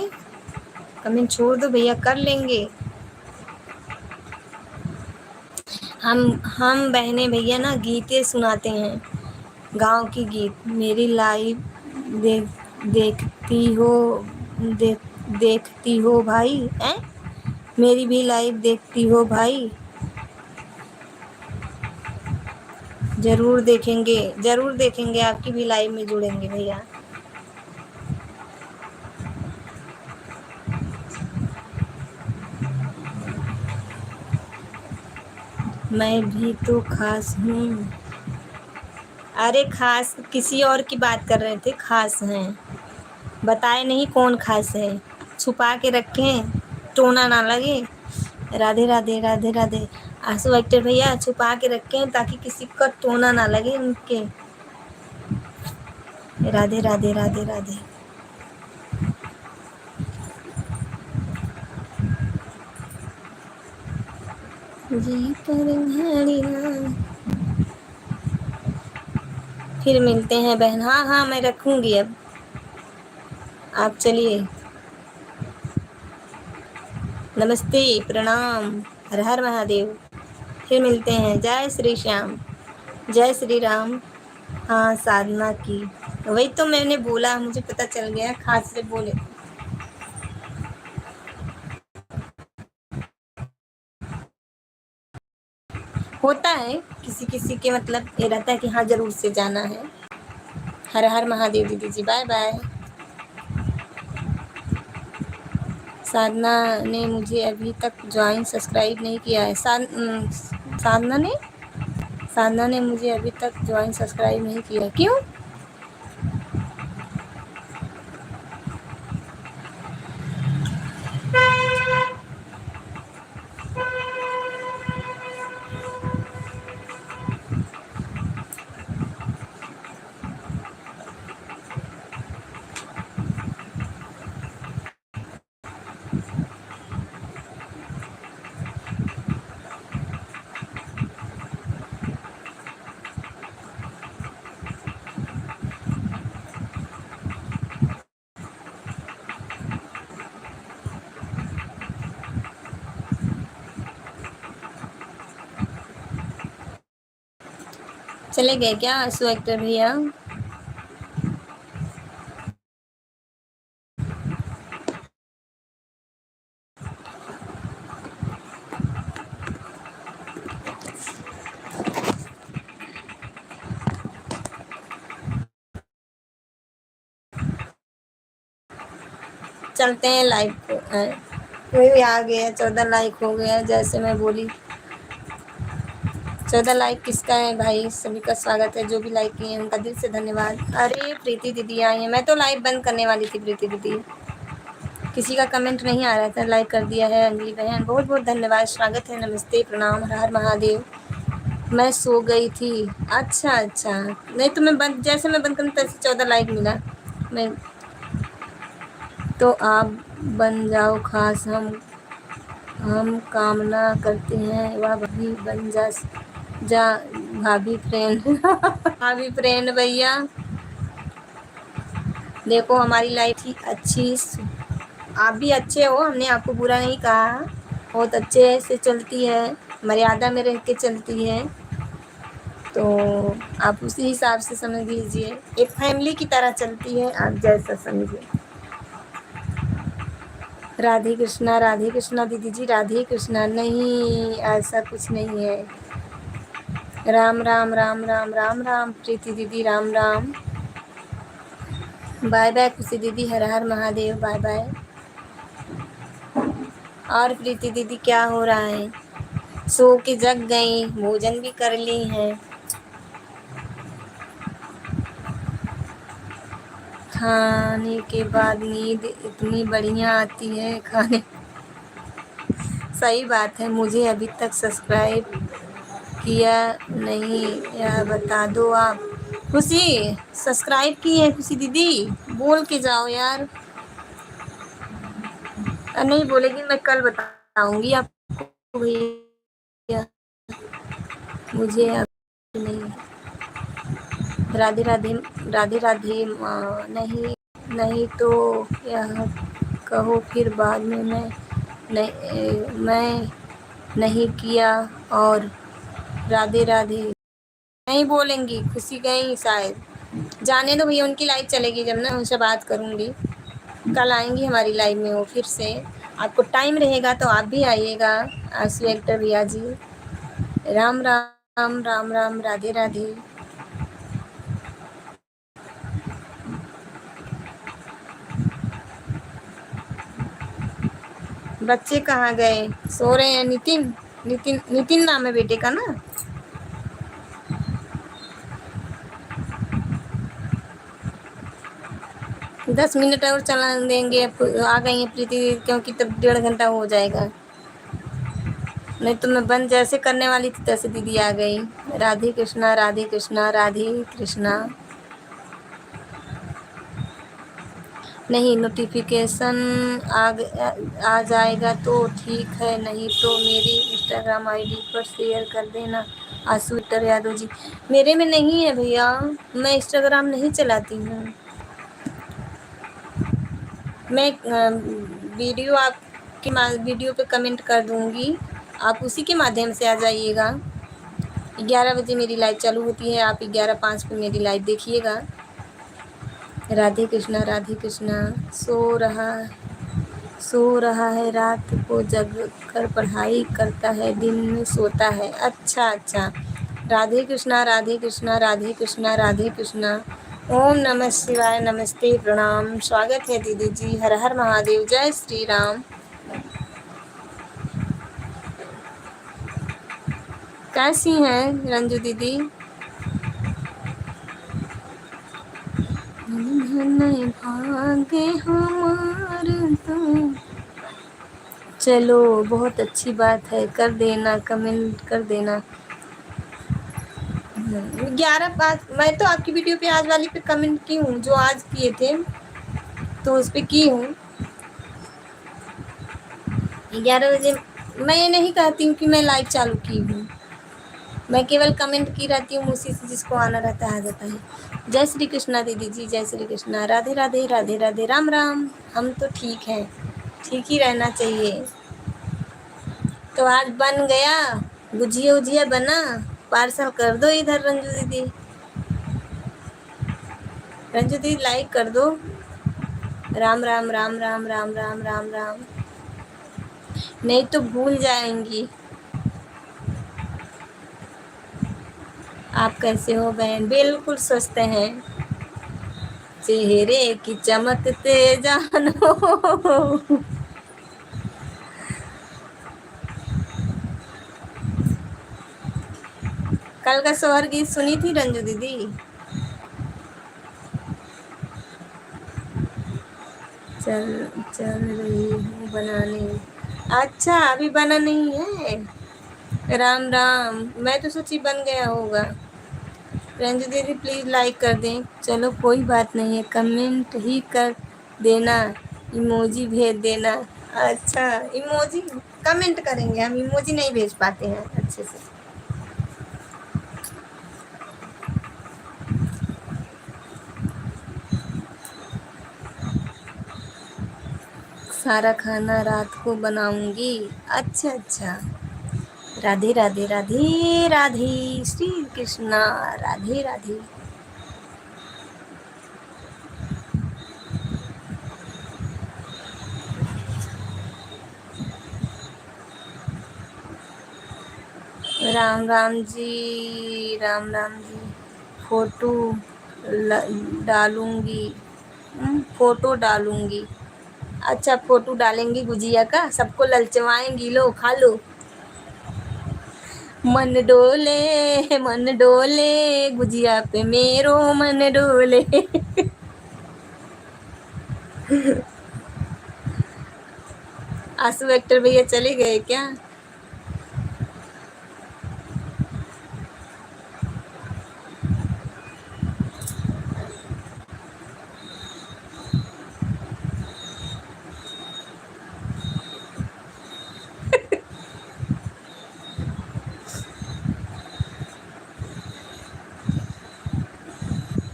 कमेंट छोड़ दो, भैया कर लेंगे। हम बहनें भैया ना गीतें सुनाते हैं, गांव की गीत। मेरी लाइव देख देखती हो देख देखती हो भाई हैं? मेरी भी लाइव देखती हो भाई? ज़रूर देखेंगे, ज़रूर देखेंगे, आपकी भी लाइव में जुड़ेंगे भैया। मैं भी तो खास हूँ। अरे खास किसी और की बात कर रहे थे, खास हैं बताए नहीं कौन खास है, छुपा के रखें, टोना ना लगे। राधे राधे, राधे राधे आंसू एक्टर भैया, छुपा के रखें ताकि किसी का टोना ना लगे उनके। राधे राधे, राधे राधे। जी पर घड़ियाँ। फिर मिलते हैं बहन। हाँ हाँ, मैं रखूँगी अब। आप चलिए, नमस्ते, प्रणाम, हर हर महादेव। फिर मिलते हैं। जय श्री श्याम, जय श्री राम। हाँ साधना की, वही तो मैंने बोला, मुझे पता चल गया, खास से बोले। होता है किसी किसी के, मतलब ये रहता है कि हाँ ज़रूर से जाना है। हर हर महादेव दीदी जी, बाय बाय। साधना ने मुझे अभी तक ज्वाइन सब्सक्राइब नहीं किया है। साधना ने मुझे अभी तक ज्वाइन सब्सक्राइब नहीं किया, क्यों? चले गए क्या आंसू एक्टर भैया? चलते हैं लाइव को। कोई भी आ गया, 14 लाइक हो गया जैसे मैं बोली। 14 लाइक किसका है भाई? सभी का स्वागत है, जो भी लाइक किए हैं उनका दिल से धन्यवाद। अरे प्रीति दीदी आई है, मैं तो लाइव बंद करने वाली थी प्रीति दीदी, किसी का कमेंट नहीं आ रहा था, लाइक कर दिया है। अंजलि बहन बहुत बहुत धन्यवाद, स्वागत है, नमस्ते, प्रणाम, हर हर महादेव। मैं सो गई थी। अच्छा अच्छा, नहीं तो मैं बंद, जैसे मैं बंद करूँ तैसे 14 लाइक मिला। मैं तो आप बन जाओ खास, हम कामना करते हैं वह भाभी बन जा जा भाभी फ्रेंड। भाभी फ्रेंड भैया देखो हमारी लाइफ ही अच्छी, आप भी अच्छे हो, हमने आपको बुरा नहीं कहा, बहुत अच्छे से चलती है, मर्यादा में रह के चलती है, तो आप उसी हिसाब से समझ लीजिए, एक फैमिली की तरह चलती है, आप जैसा समझिए। राधे कृष्णा दीदी जी, राधे कृष्णा। नहीं ऐसा कुछ नहीं है। राम राम राम राम राम राम प्रीति दीदी, राम राम। बाय बाय खुशी दीदी, हर हर महादेव, बाय बाय। और प्रीति दीदी क्या हो रहा है? सो के जग गई, भोजन भी कर ली है। खाने के बाद नींद इतनी बढ़िया आती है खाने। सही बात है, मुझे अभी तक सब्सक्राइब किया नहीं, यह बता दो आप। खुशी सब्सक्राइब की है खुशी दीदी? बोल के जाओ यार। नहीं बोलेगी, मैं कल बताऊंगी आपको भैया, मुझे अब नहीं। राधे राधे, राधे राधे माँ। नहीं नहीं तो यह कहो फिर बाद में मैं नहीं किया। और राधे राधे नहीं बोलेंगी, खुशी गई शायद। जाने दो भैया, उनकी लाइव चलेगी जब ना, उनसे बात करूँगी। कल आएंगी हमारी लाइव में वो फिर से, आपको टाइम रहेगा तो आप भी आइएगा। आंसू एक्टर भैया जी, राम राम राम राम, राधे राधे। बच्चे कहाँ गए? सो रहे हैं। नितिन, नितिन नितिन नाम है बेटे का ना? 10 मिनट और चला देंगे, आ गई है प्रीति, क्योंकि तब 1.5 घंटा हो जाएगा। नहीं तो मैं बंद जैसे करने वाली थी तैसे दीदी आ गई। राधे कृष्णा राधे कृष्णा राधे कृष्णा। नहीं नोटिफिकेशन आ जाएगा तो ठीक है, नहीं तो मेरी इंस्टाग्राम आईडी पर शेयर कर देना। आंसू एक्टर यादव जी, मेरे में नहीं है भैया, मैं इंस्टाग्राम नहीं चलाती हूँ। मैं वीडियो आपके वीडियो पे कमेंट कर दूँगी, आप उसी के माध्यम से आ जाइएगा। 11 बजे मेरी लाइव चालू होती है, आप 11:05 पे मेरी लाइव देखिएगा। राधे कृष्णा। सो रहा है, रात को जग कर पढ़ाई करता है, दिन में सोता है। अच्छा अच्छा, राधे कृष्णा राधे कृष्णा राधे कृष्णा राधे कृष्णा। ओम नमः शिवाय, नमस्ते, प्रणाम, स्वागत है दीदी जी, हर हर महादेव, जय श्री राम। कैसी हैं रंजू दीदी? भागे हमार तुम। चलो बहुत अच्छी बात है, कर देना, कमेंट कर देना। 11:05, मैं तो आपकी वीडियो पे आज वाली पे कमेंट की हूँ, जो आज किए थे तो उस पर की हूँ। 11 बजे मैं ये नहीं कहती हूँ कि मैं लाइव चालू की हूँ, मैं केवल कमेंट की रहती हूँ, उसी से जिसको आना रहता है आ जाता है। जय श्री कृष्णा दीदी जी, जय श्री कृष्णा, राधे राधे राधे राधे, राम राम। हम तो ठीक हैं, ठीक ही रहना चाहिए। तो आज बन गया, गुजिया उजिया बना, पार्सल कर दो इधर रंजू दीदी। रंजू दीदी लाइक कर दो। राम राम राम राम राम राम राम राम। नहीं तो भूल जाएंगी। आप कैसे हो बहन? बिल्कुल स्वस्थ हैं। चेहरे की चमकते जानो। कल का सोहर गीत सुनी थी रंजू दीदी? चल चल रही हूँ बनाने। अच्छा अभी बना नहीं है। राम राम, मैं तो सोची बन गया होगा। रंजू दीदी प्लीज़ लाइक कर दें। चलो कोई बात नहीं है, कमेंट ही कर देना, इमोजी भेज देना। अच्छा इमोजी कमेंट करेंगे, हम इमोजी नहीं भेज पाते हैं अच्छे से। सारा खाना रात को बनाऊंगी। अच्छा अच्छा। राधे राधे राधे राधे। श्री कृष्णा। राधे राधे। राम राम जी, राम राम जी। फोटो डालूंगी। फोटो डालूंगी। अच्छा फोटो डालेंगी गुजिया का, सबको ललचवाएंगी। लो खा लो। मन डोले गुजिया पे मेरो मन डोले। आंसू एक्टर भैया चले गए क्या?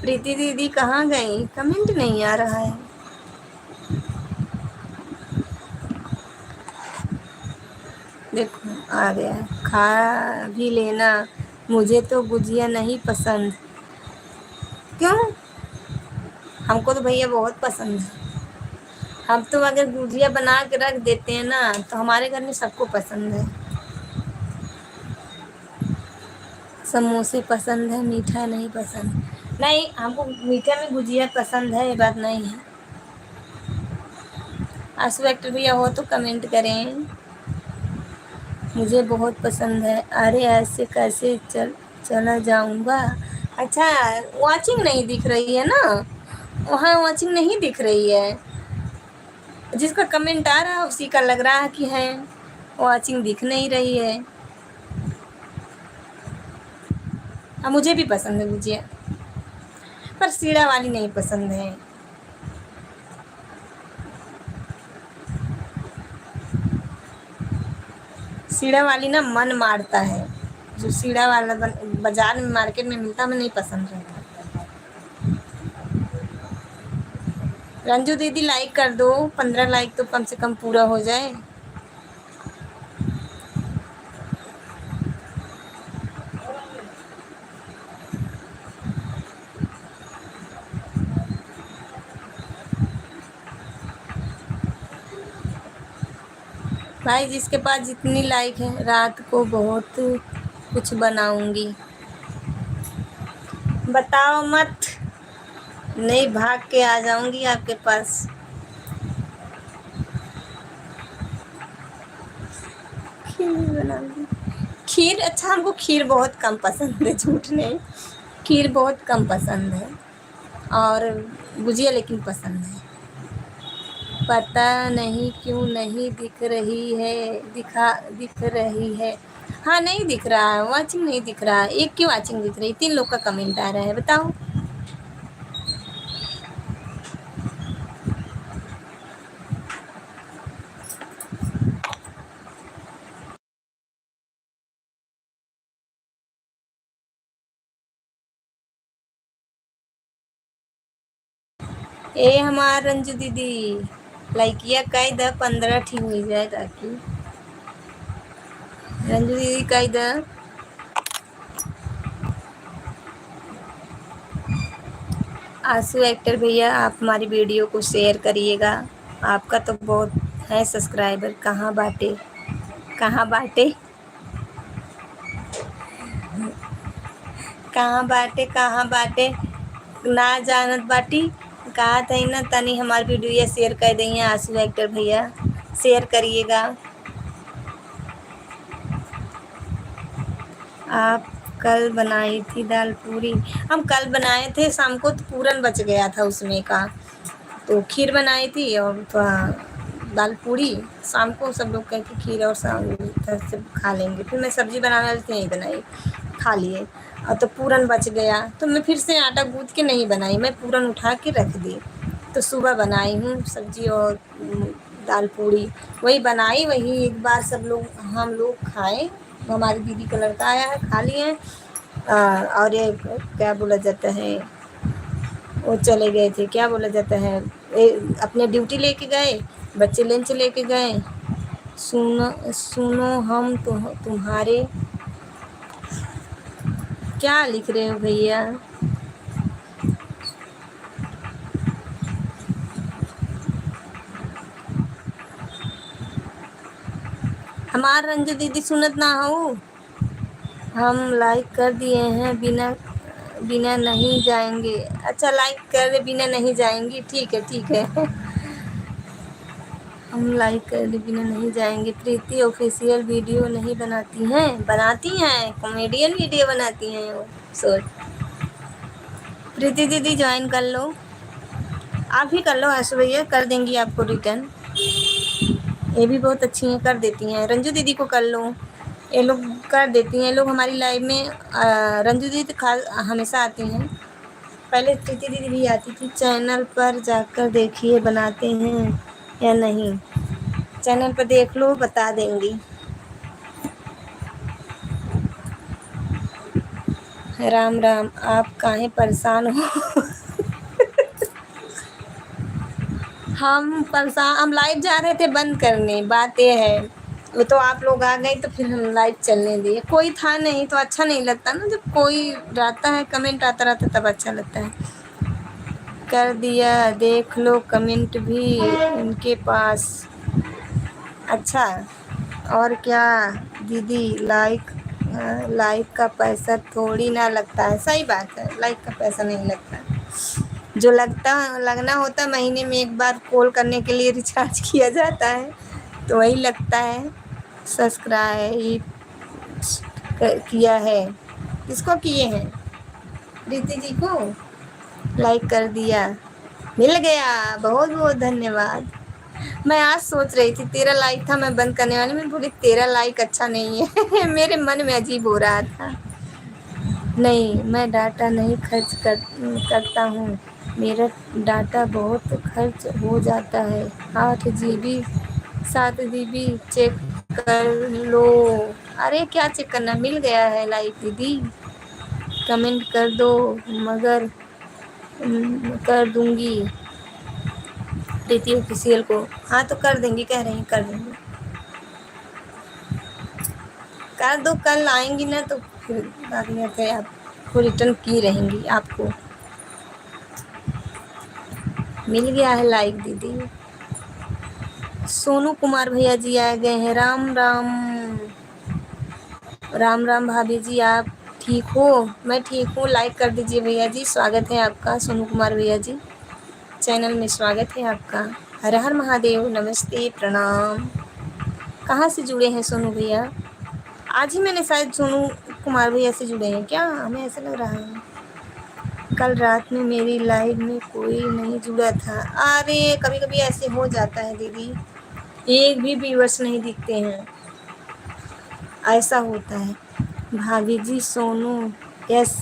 प्रीति दीदी कहाँ गई? कमेंट नहीं आ रहा है। देखो आ गया। खा भी लेना, मुझे तो गुजिया नहीं पसंद। क्यों? हमको तो भैया बहुत पसंद है। हम तो अगर गुजिया बना के रख देते हैं ना तो हमारे घर में सबको पसंद है। समोसे पसंद है, मीठा नहीं पसंद। नहीं हमको मीठा में गुजिया पसंद है, ये बात नहीं है। आंसू एक्टर भैया हो तो कमेंट करें। मुझे बहुत पसंद है। अरे ऐसे कैसे चला जाऊंगा। अच्छा वॉचिंग नहीं दिख रही है ना? वहाँ वॉचिंग नहीं दिख रही है। जिसका कमेंट आ रहा है उसी का लग रहा है कि है, वॉचिंग दिख नहीं रही है। हाँ मुझे भी पसंद है गुजिया, पर सीड़ा वाली नहीं पसंद है। सीड़ा वाली ना मन मारता है। जो सीड़ा वाला बाजार में मार्केट में मिलता हमें नहीं पसंद रहता। रंजू दीदी लाइक कर दो, 15 लाइक तो कम से कम पूरा हो जाए। भाई जिसके पास जितनी लाइक है, रात को बहुत कुछ बनाऊंगी। बताओ मत, नहीं भाग के आ जाऊंगी आपके पास। खीर बनाऊंगी। खीर अच्छा, हमको खीर बहुत कम पसंद है, झूठ नहीं। खीर बहुत कम पसंद है, और गुजिया लेकिन पसंद है। पता नहीं क्यों नहीं दिख रही है। दिख रही है। हाँ नहीं दिख रहा है, वॉचिंग नहीं दिख रहा है। एक की वॉचिंग दिख रही, 3 लोग का कमेंट आ रहा है, बताओ। ए हमार रंजू दीदी लाइकिया कई द 15 ठीक हो जाए ताकि। रंजू दीदी कई द आंसू एक्टर भैया, आप हमारी वीडियो को शेयर करिएगा। आपका तो बहुत है सब्सक्राइबर। कहाँ बाटे, कहाँ बाटे, कहाँ बाटे, कहाँ बाटे, ना जानत बाटी। कहा था ना तनी हमारी वीडियो शेयर कर दिए आंसू एक्टर भैया, शेयर करिएगा। आप कल बनाई थी दाल पूरी? हम कल बनाए थे शाम को, तो पूरन बच गया था उसमें का, तो खीर बनाई थी और दाल पूरी। शाम को सब लोग कह के खीर और से खा लेंगे, फिर मैं सब्जी बनाने वाली थी नहीं बनाई, खा लिए। और तो पूरन बच गया तो मैं फिर से आटा गूँथ के नहीं बनाई, मैं पूरन उठा के रख दी। तो सुबह बनाई हूँ सब्जी और दाल पूरी, वही बनाई, वही एक बार सब लोग हम लोग खाए। हमारी दीदी का लड़का आया है, खा लिए हैं। और ये क्या बोला जाता है, वो चले गए थे, क्या बोला जाता है, अपने ड्यूटी लेके गए, बच्चे लंच लेके गए। सुनो सुनो हम तुम्हारे, क्या लिख रहे हो भैया? हमार रंजू दीदी सुनत ना हो। हम लाइक कर दिए हैं, बिना बिना नहीं जाएंगे। अच्छा, लाइक कर दे, बिना नहीं जाएंगी, ठीक है ठीक है। हम लाइक कर दे, बिना नहीं जाएंगे। प्रीति ऑफिशियल वीडियो नहीं बनाती हैं? बनाती हैं, कॉमेडियन वीडियो बनाती हैं वो शॉर्ट। प्रीति दीदी ज्वाइन कर लो, आप ही कर लो, आशु भैया कर देंगी आपको रिटर्न। ये भी बहुत अच्छी हैं, कर देती हैं। रंजू दीदी को कर लो, ये लोग कर देती हैं। ये लोग हमारी लाइव में रंजू दीदी हमेशा आती हैं, पहले प्रीति दीदी भी आती थी। चैनल पर जाकर देखिए बनाते हैं या नहीं, चैनल पर देख लो, बता देंगी। राम राम, आप काहे परेशान हो? हम परेशान, हम लाइव जा रहे थे बंद करने, बात ये है। वो तो आप लोग आ गए तो फिर हम लाइव चलने दिए, कोई था नहीं तो अच्छा नहीं लगता ना, जब कोई रहता है कमेंट आता रहता तब अच्छा लगता है। कर दिया, देख लो कमेंट भी इनके पास। अच्छा, और क्या दीदी, लाइक का पैसा थोड़ी ना लगता है। सही बात है, लाइक का पैसा नहीं लगता है। जो लगना होता है, महीने में एक बार कॉल करने के लिए रिचार्ज किया जाता है, तो वही लगता है। सब्सक्राइब किया है, किसको किए हैं? प्रीति जी को लाइक कर दिया, मिल गया, बहुत बहुत धन्यवाद। मैं आज सोच रही थी, तेरा लाइक था मैं बंद करने वाली, मैं बोली तेरा लाइक अच्छा नहीं है। मेरे मन में अजीब हो रहा था। नहीं, मैं डाटा नहीं करता हूँ, मेरा डाटा बहुत खर्च हो जाता है। 8 GB 7 GB चेक कर लो। अरे क्या चेक करना, मिल गया है लाइक दीदी। कमेंट कर दो, मगर कर दूंगी प्रीति ऑफिशियल को। हाँ तो कर देंगी, कह रही हैं कर देंगी, कर दो। कल आएंगी ना तो फिर बात में थे, आपको रिटर्न की रहेंगी। आपको मिल गया है लाइक दीदी। सोनू कुमार भैया जी आ गए हैं, राम राम। राम राम भाभी जी, आप ठीक हो? मैं ठीक हूँ, लाइक कर दीजिए भैया जी। स्वागत है आपका सोनू कुमार भैया जी, चैनल में स्वागत है आपका। हर हर महादेव, नमस्ते, प्रणाम। कहाँ से जुड़े हैं सोनू भैया? आज ही मैंने शायद सोनू कुमार भैया से जुड़े हैं क्या, हमें ऐसा लग रहा है। कल रात में मेरी लाइव में कोई नहीं जुड़ा था। अरे कभी कभी ऐसे हो जाता है दीदी, एक भी व्यूअर्स नहीं दिखते हैं, ऐसा होता है। भाभी जी सोनू यस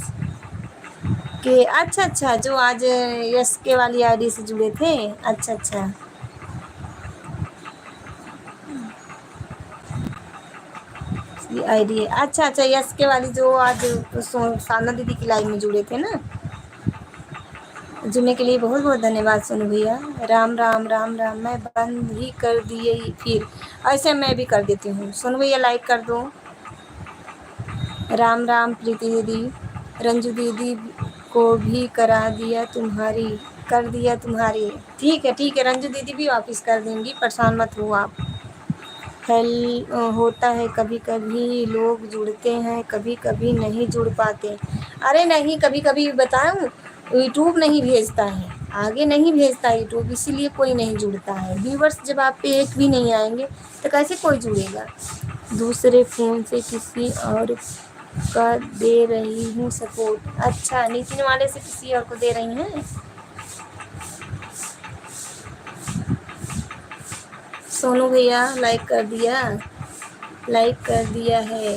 के, अच्छा अच्छा, जो आज यस के वाली आईडी से जुड़े थे, अच्छा अच्छा। आईडी, अच्छा अच्छा, यस के वाली जो आज साधना दीदी की लाइव में जुड़े थे ना, जुड़ने के लिए बहुत बहुत धन्यवाद सोनू भैया। राम राम राम राम, मैं बंद ही कर दिए फिर, ऐसे मैं भी कर देती हूँ। सोनू भैया लाइक कर दो। राम राम प्रीति दीदी, रंजू दीदी को भी कर दिया तुम्हारी। ठीक है रंजू दीदी भी वापस कर देंगी, परेशान मत हो आप। होता है कभी कभी लोग जुड़ते हैं, कभी कभी नहीं जुड़ पाते। अरे नहीं, कभी कभी बताऊं, यूट्यूब नहीं भेजता है, आगे नहीं भेजता यूट्यूब, इसीलिए कोई नहीं जुड़ता है। व्यूवर्स जब आप पे एक भी नहीं आएंगे तो कैसे कोई जुड़ेगा। दूसरे फ़ोन से किसी और का दे रही हूँ सपोर्ट। अच्छा, नितिन वाले से किसी और को दे रही हैं। सोनू भैया लाइक कर दिया है।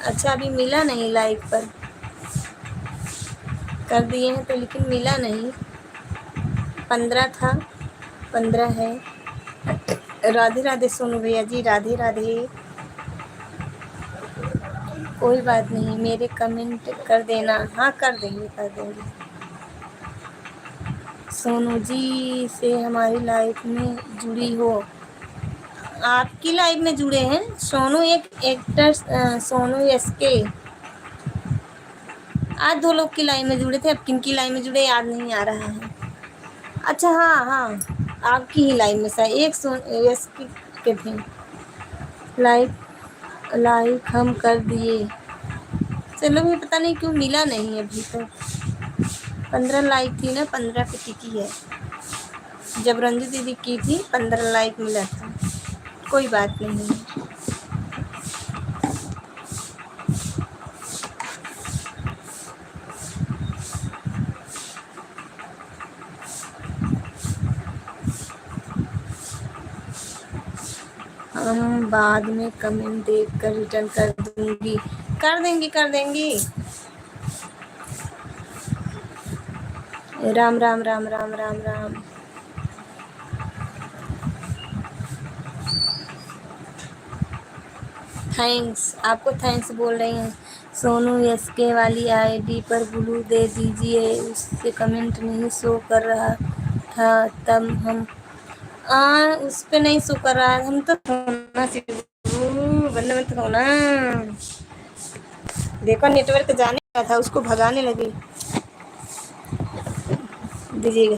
अच्छा, अभी मिला नहीं, लाइक पर कर दिए हैं तो लेकिन मिला नहीं। 15 था, 15 है। राधे राधे सोनू भैया जी, राधे राधे। कोई बात नहीं, मेरे कमेंट कर देना। हाँ, कर देंगे। सोनू जी से हमारी लाइफ में जुड़ी हो। आपकी लाइफ में जुड़े हैं सोनू, एक एक्टर सोनू एसके। आज 2 लोग की लाइन में जुड़े थे, अब किन की लाइन में जुड़े याद नहीं आ रहा है। अच्छा हाँ, आपकी ही लाइन में शायद एक एसके के थे। लाइक हम कर दिए। चलो, भी पता नहीं क्यों मिला नहीं अभी तक। 15 लाइक थी ना, 15 पे टिकी है। जब रंजू दीदी की थी 15 लाइक मिला था। कोई बात नहीं। हम बाद में कमेंट देख कर रिटर्न कर दूंगी। कर देंगी। राम राम राम राम राम राम। थैंक्स, आपको थैंक्स बोल रही हैं। सोनू एसके वाली आईडी पर ब्लू दे दीजिए, उससे कमेंट नहीं शो कर रहा था तब हम उस पे नहीं शो कर रहा है। हम तो सोना बंद मत होना। देखो नेटवर्क जाने का था, उसको भगाने लगे। दीजिएगा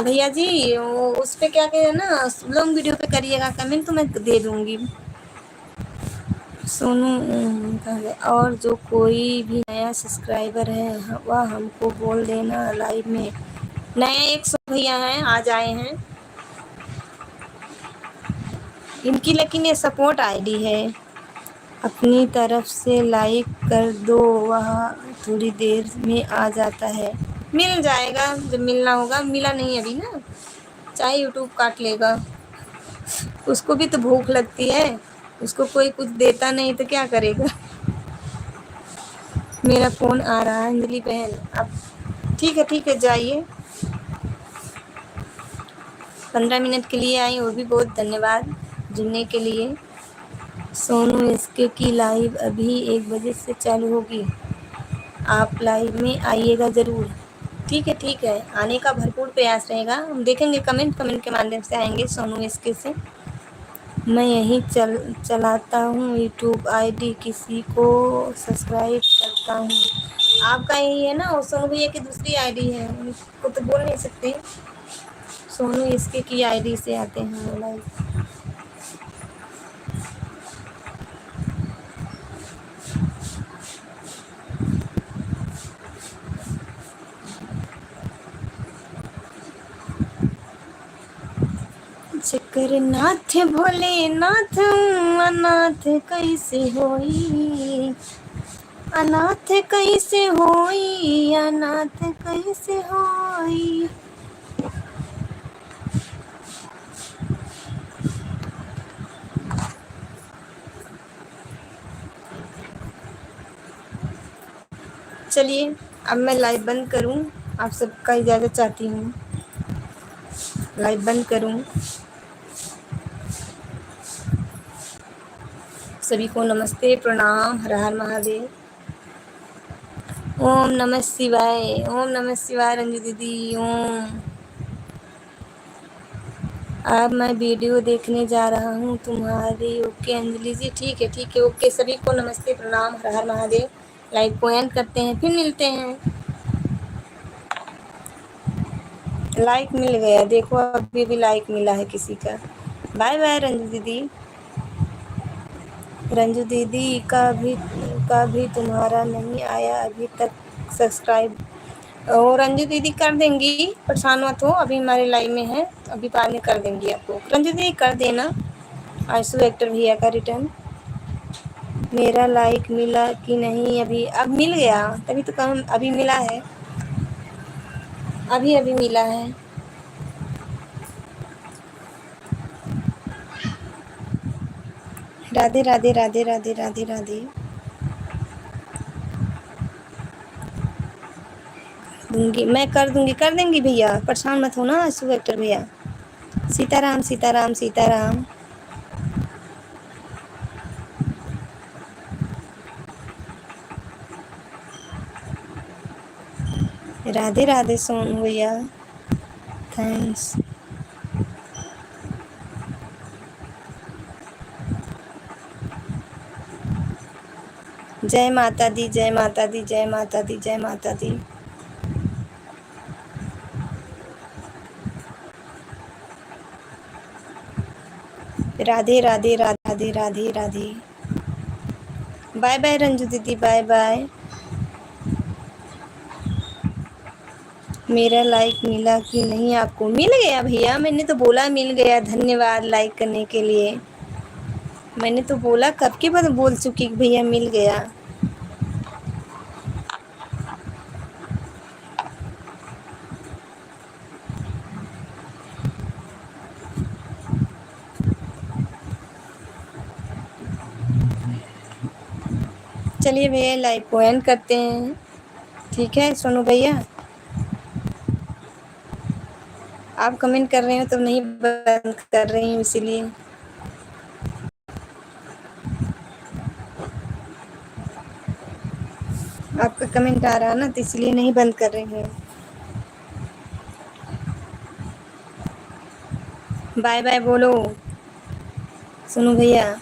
भैया जी, उस पे क्या कहे ना, लॉन्ग वीडियो पे करिएगा कमेंट तो मैं दे दूंगी। सोनू और जो कोई भी नया सब्सक्राइबर है वह हमको बोल देना लाइव में। नया 100 भैया हैं, आज आए हैं इनकी, लेकिन ये सपोर्ट आईडी है। अपनी तरफ से लाइक कर दो, वह थोड़ी देर में आ जाता है। मिल जाएगा जब मिलना होगा, मिला नहीं अभी ना, चाहे यूट्यूब काट लेगा। उसको भी तो भूख लगती है, उसको कोई कुछ देता नहीं तो क्या करेगा। मेरा फ़ोन आ रहा है अंजलि बहन। अब ठीक है जाइए। 15 मिनट के लिए आई, वो भी बहुत धन्यवाद जुड़ने के लिए। सोनू एसके की लाइव अभी 1 बजे से चालू होगी, आप लाइव में आइएगा ज़रूर। ठीक है, आने का भरपूर प्रयास रहेगा। हम देखेंगे, कमेंट के माध्यम से आएंगे सोनू एसके से। मैं यही चलाता हूँ यूट्यूब आईडी, किसी को सब्सक्राइब करता हूँ। आपका यही है ना, और सोनू भैया की दूसरी आईडी है, उनको तो बोल नहीं सकते। सोनू एसके की आईडी से आते हैं लाइव। जगन्नाथ भोलेनाथ, अनाथ कैसे होई, अनाथ कैसे होई, अनाथ कैसे होई। चलिए, अब मैं लाइव बंद करूं, आप सबका इजाज़त चाहती हूँ। लाइव बंद करूं। सभी को नमस्ते, प्रणाम, हर हर महादेव। ओम नमः शिवाय, ओम नमः शिवाय रंजू दीदी, ओम। अब मैं वीडियो देखने जा रहा हूँ तुम्हारी। ओके अंजलि जी, ठीक है ओके। सभी को नमस्ते, प्रणाम, हर हर महादेव। लाइव को एंड करते हैं, फिर मिलते हैं। लाइक मिल गया, देखो अभी भी लाइक मिला है किसी का। बाय बाय रंजू दीदी। रंजू दीदी का भी तुम्हारा नहीं आया अभी तक सब्सक्राइब। और रंजू दीदी कर देंगी, परेशान मत हो, अभी हमारे लाइव में है तो अभी बाद में कर देंगी आपको। रंजू दीदी कर देना। आंसू एक्टर भैया का रिटर्न। मेरा लाइक मिला कि नहीं अभी? अब मिल गया, तभी तो कम अभी मिला है, अभी अभी मिला है। राधे राधे राधे राधे राधे राधे। दूंगी, मैं कर दूंगी, कर देंगी भैया, परेशान मत होना आंसू एक्टर भैया। सीताराम सीताराम सीताराम। राधे राधे सोनू भैया, थैंक्स। जय माता दी जय माता दी जय माता दी जय माता दी। राधे राधे राधे राधे राधे। बाय बाय रंजू दीदी, बाय बाय। मेरा लाइक मिला कि नहीं आपको? मिल गया भैया, मैंने तो बोला मिल गया, धन्यवाद लाइक करने के लिए। मैंने तो बोला, कब के बाद बोल चुकी कि भैया मिल गया। चलिए भैया लाइव को एंड करते हैं, ठीक है सोनू भैया? आप कमेंट कर रहे हो तो नहीं बंद कर रही हूँ इसीलिए। आपका कमेंट आ रहा ना तो इसलिए नहीं बंद कर रही हूँ। बाय बाय बोलो सोनू भैया।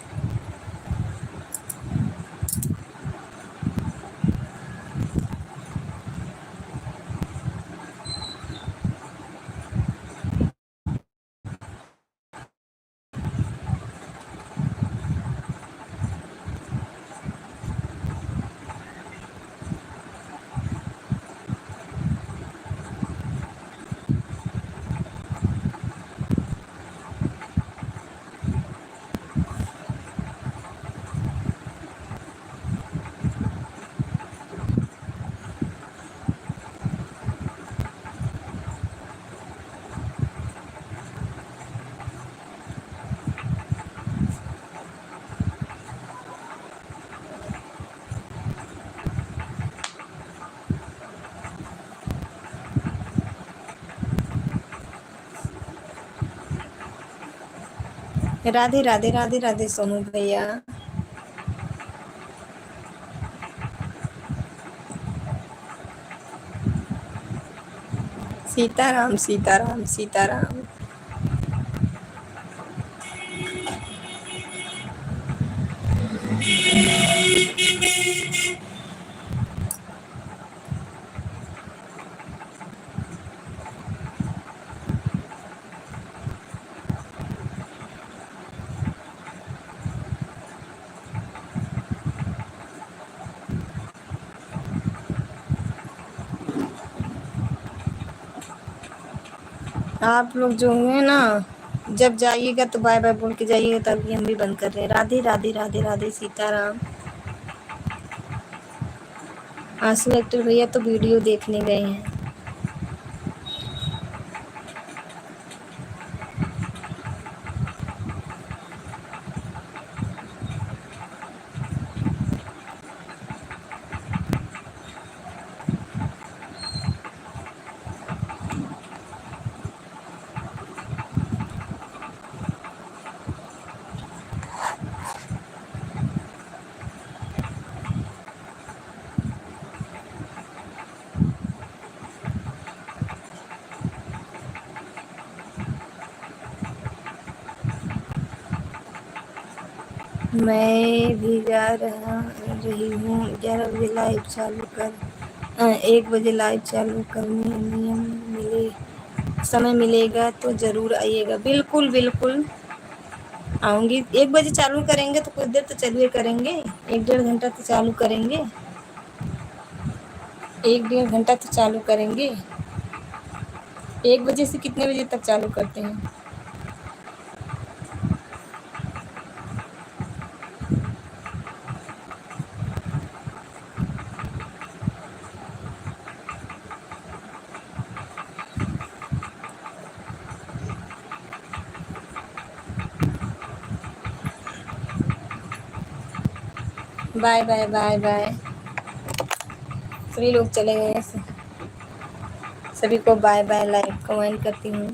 राधे राधे राधे राधे सोनू भैया। सीताराम सीताराम सीताराम। आप लोग जो हुए ना, जब जाइएगा तो बाय बाय बोल के जाइएगा, तभी हम भी बंद कर रहे हैं। राधे राधे राधे राधे सीताराम। आंसू एक्टर भैया तो वीडियो देखने गए हैं। मैं भी जा रही हूँ 11 बजे लाइव चालू कर 1 बजे लाइव चालू करने नियम मिले समय मिलेगा तो ज़रूर आइएगा। बिल्कुल, बिल्कुल आऊँगी। 1 बजे चालू करेंगे तो कुछ देर तो चलवे करेंगे। 1 डेढ़ घंटा तो चालू करेंगे। 1 डेढ़ घंटा तो चालू करेंगे। 1 बजे से कितने बजे तक चालू करते हैं? Bye, bye, bye, bye. सभी लोग चले गए। सभी को बाय बाय, लाइक कमेंट करती हूँ।